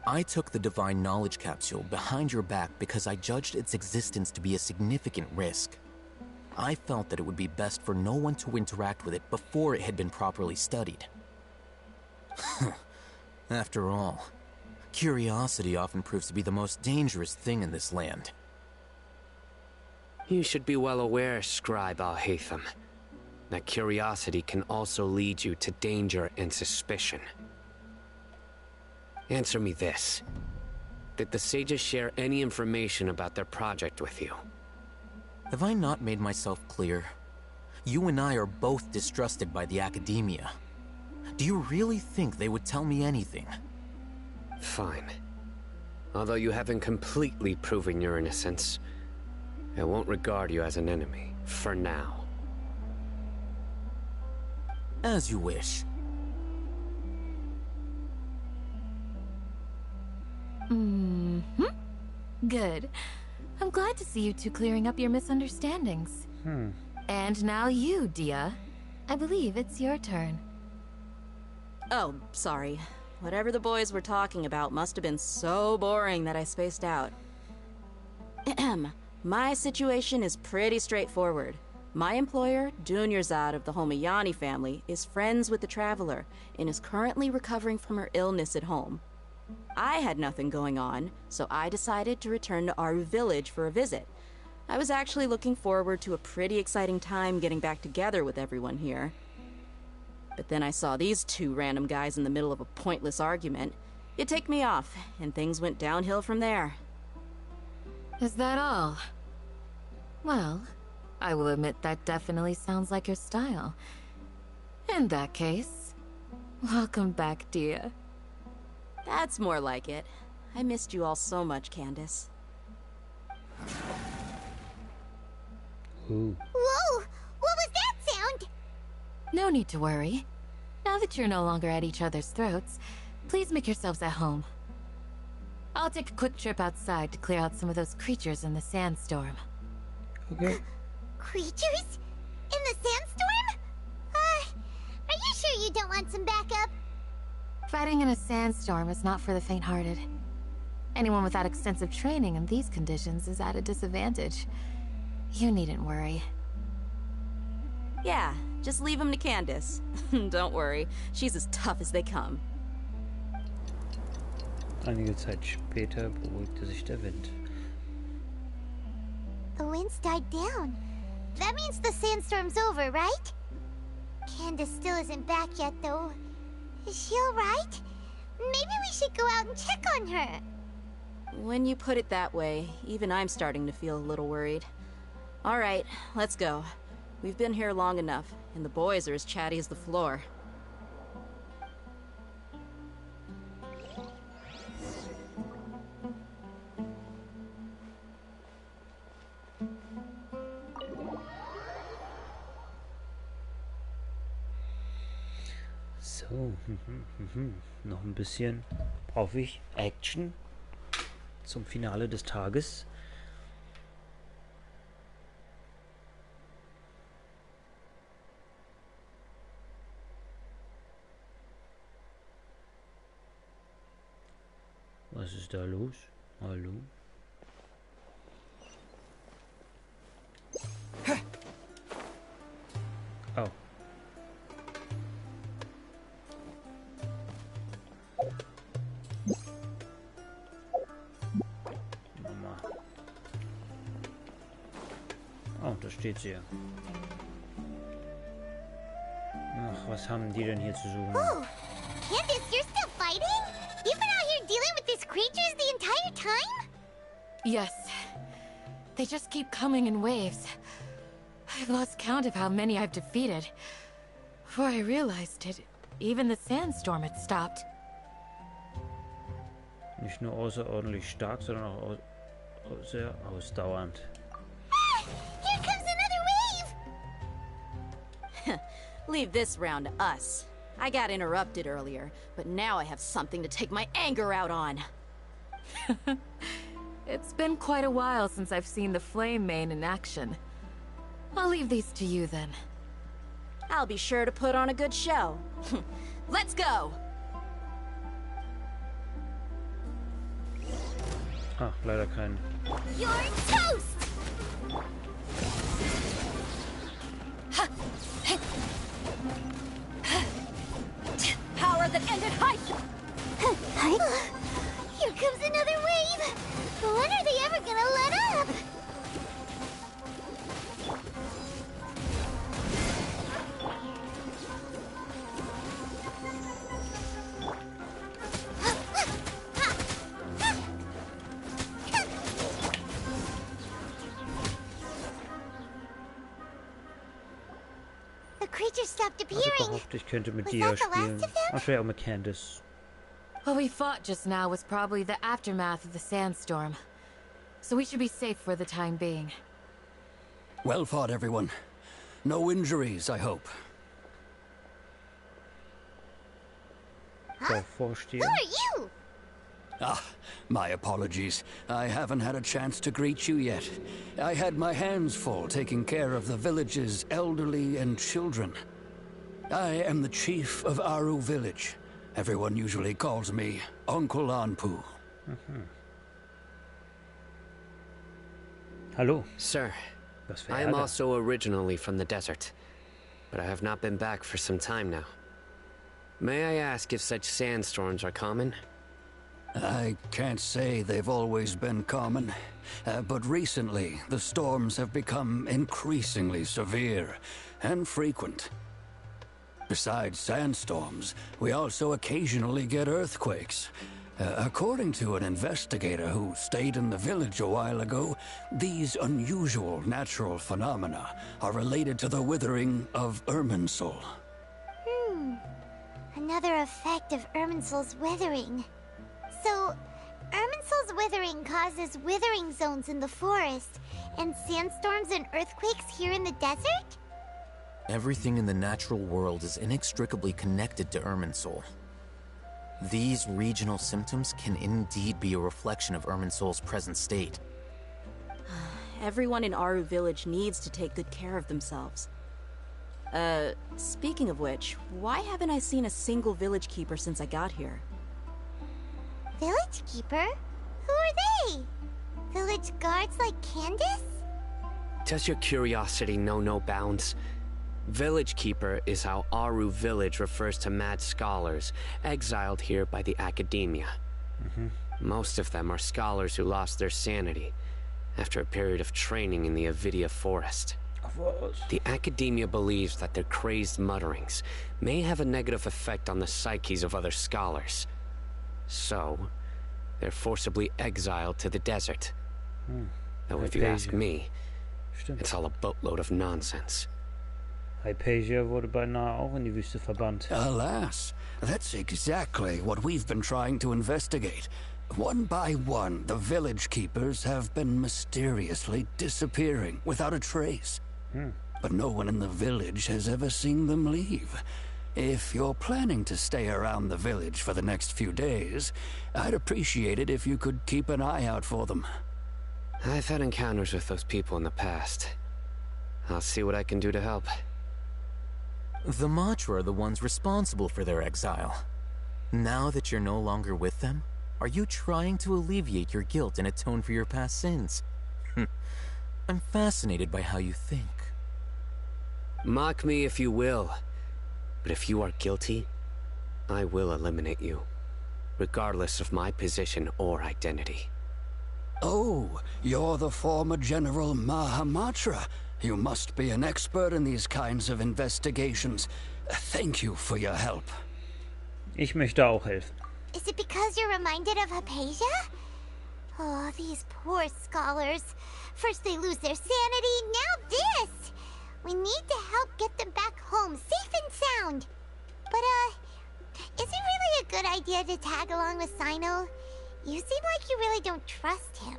I took the Divine Knowledge Capsule behind your back because I judged its existence to be a significant risk. I felt that it would be best for no one to interact with it before it had been properly studied. After all, curiosity often proves to be the most dangerous thing in this land. You should be well aware, Scribe Al-Haytham, that curiosity can also lead you to danger and suspicion. Answer me this. Did the sages share any information about their project with you? Have I not made myself clear? You and I are both distrusted by the Academia. Do you really think they would tell me anything? Fine. Although you haven't completely proven your innocence, I won't regard you as an enemy, for now. As you wish. Good. I'm glad to see you two clearing up your misunderstandings. And now you, Dia. I believe it's your turn. Oh, sorry. Whatever the boys were talking about must have been so boring that I spaced out. My situation is pretty straightforward. My employer, Dunyarzad of the Homayani family, is friends with the Traveler and is currently recovering from her illness at home. I had nothing going on, so I decided to return to Aru village for a visit. I was actually looking forward to a pretty exciting time getting back together with everyone here. But then I saw these two random guys in the middle of a pointless argument. It ticked me off, and things went downhill from there. Is that all? Well, I will admit that definitely sounds like your style. In that case, welcome back, Dia. That's more like it. I missed you all so much, Candace. Ooh. Whoa! What was that sound? No need to worry. Now that you're no longer at each other's throats, please make yourselves at home. I'll take a quick trip outside to clear out some of those creatures in the sandstorm. Okay. Creatures? In the sandstorm? Are you sure you don't want some backup? Fighting in a sandstorm is not for the faint-hearted. Anyone without extensive training in these conditions is at a disadvantage. You needn't worry. Yeah, just leave him to Candace. Don't worry, she's as tough as they come. Einige Zeit später beruhigte sich der Wind. The wind's died down. That means the sandstorm's over, right? Candace still isn't back yet, though. Is she alright? Maybe we should go out and check on her. When you put it that way, even I'm starting to feel a little worried. Alright, let's go. We've been here long enough, and the boys are as chatty as the floor. So, noch ein bisschen brauche ich Action zum Finale des Tages. Was ist da los? Hallo? Oh. Mama. Oh, da steht sie ja. Ach, was haben die denn hier zu suchen? Oh, Candace, you're still fighting? You've been out here dealing with these creatures the entire time? Yes. They just keep coming in waves. I've lost count of how many I've defeated. Before I realized it, even the sandstorm had stopped. Nicht nur außerordentlich stark, sondern auch sehr ausdauernd. Here comes another wave! Leave this round to us. I got interrupted earlier, but now I have something to take my anger out on. It's been quite a while since I've seen the flame main in action. I'll leave these to you then. I'll be sure to put on a good show. Let's go! Ah, leider kein. You're toast! Power that ended height! Here comes another wave! When are they ever gonna let up? The creature stopped Also appearing. gehofft, ich könnte mit Was dir that the last spielen. of them? Und vielleicht auch mit Candice. What we fought just now was probably the aftermath of the sandstorm. So we should be safe for the time being. Well fought, everyone. No injuries, I hope. Vorsteher. Who are you? Ah, my apologies. I haven't had a chance to greet you yet. I had my hands full taking care of the village's elderly and children. I am the chief of Aru village. Everyone usually calls me Uncle Anpu. Hallo. Sir, Was für I am Ärger. also originally from the desert, but I have not been back for some time now. May I ask if such sandstorms are common? I can't say they've always been common, but recently the storms have become increasingly severe and frequent. Besides sandstorms, we also occasionally get earthquakes. According to an investigator who stayed in the village a while ago, these unusual natural phenomena are related to the withering of Irminsul. Another effect of Irminsul's withering. So, Irminsul's withering causes withering zones in the forest, and sandstorms and earthquakes here in the desert? Everything in the natural world is inextricably connected to Irminsul. These regional symptoms can indeed be a reflection of Irminsul's present state. Everyone in Aru village needs to take good care of themselves. Speaking of which, why haven't I seen a single village keeper since I got here? Village keeper? Who are they? Village guards like Candace? Does your curiosity know no bounds? Village Keeper is how Aru village refers to mad scholars exiled here by the academia. Most of them are scholars who lost their sanity after a period of training in the Avidia forest. The academia believes that their crazed mutterings may have a negative effect on the psyches of other scholars. So, they're forcibly exiled to the desert. Though if you ask me, it's all a boatload of nonsense. Hypatia wurde beinahe auch in die Wüste verbannt. Alas, that's exactly what we've been trying to investigate. One by one, the village keepers have been mysteriously disappearing without a trace. But no one in the village has ever seen them leave. If you're planning to stay around the village for the next few days, I'd appreciate it if you could keep an eye out for them. I've had encounters with those people in the past. I'll see what I can do to help. The Matra are the ones responsible for their exile. Now that you're no longer with them, are you trying to alleviate your guilt and atone for your past sins? I'm fascinated by how you think. Mock me if you will, but if you are guilty, I will eliminate you, regardless of my position or identity. Oh, you're the former General Mahamatra. You must be an expert in these kinds of investigations. Thank you for your help. Ich möchte auch helfen. Is it because you're reminded of Hypatia? Oh, these poor scholars. First they lose their sanity, now this! We need to help get them back home, safe and sound. But, is it really a good idea to tag along with Sino? You seem like you really don't trust him.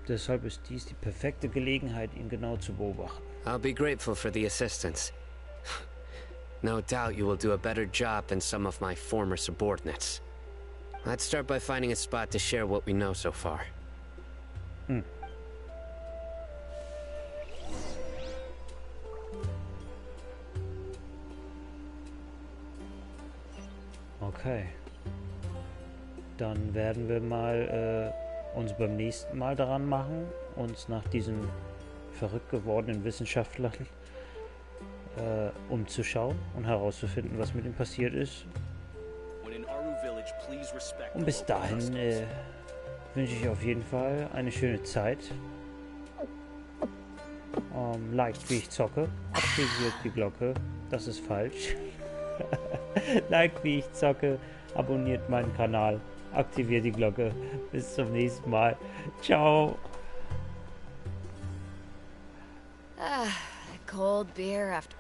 Deshalb ist dies die perfekte Gelegenheit, ihn genau zu beobachten. I'll be grateful for the assistance. No doubt you will do a better job than some of my former subordinates. Let's start by finding a spot to share what we know so far. Okay. Dann werden wir mal uns beim nächsten Mal daran machen, uns nach diesen verrückt gewordenen Wissenschaftlern umzuschauen und herauszufinden, was mit ihm passiert ist. Und bis dahin wünsche ich auf jeden Fall eine schöne Zeit. Liked, wie ich zocke. Aktiviert die Glocke. Das ist falsch. Liked, wie ich zocke. Abonniert meinen Kanal. Aktiviert die Glocke. Bis zum nächsten Mal. Ciao. Cold beer after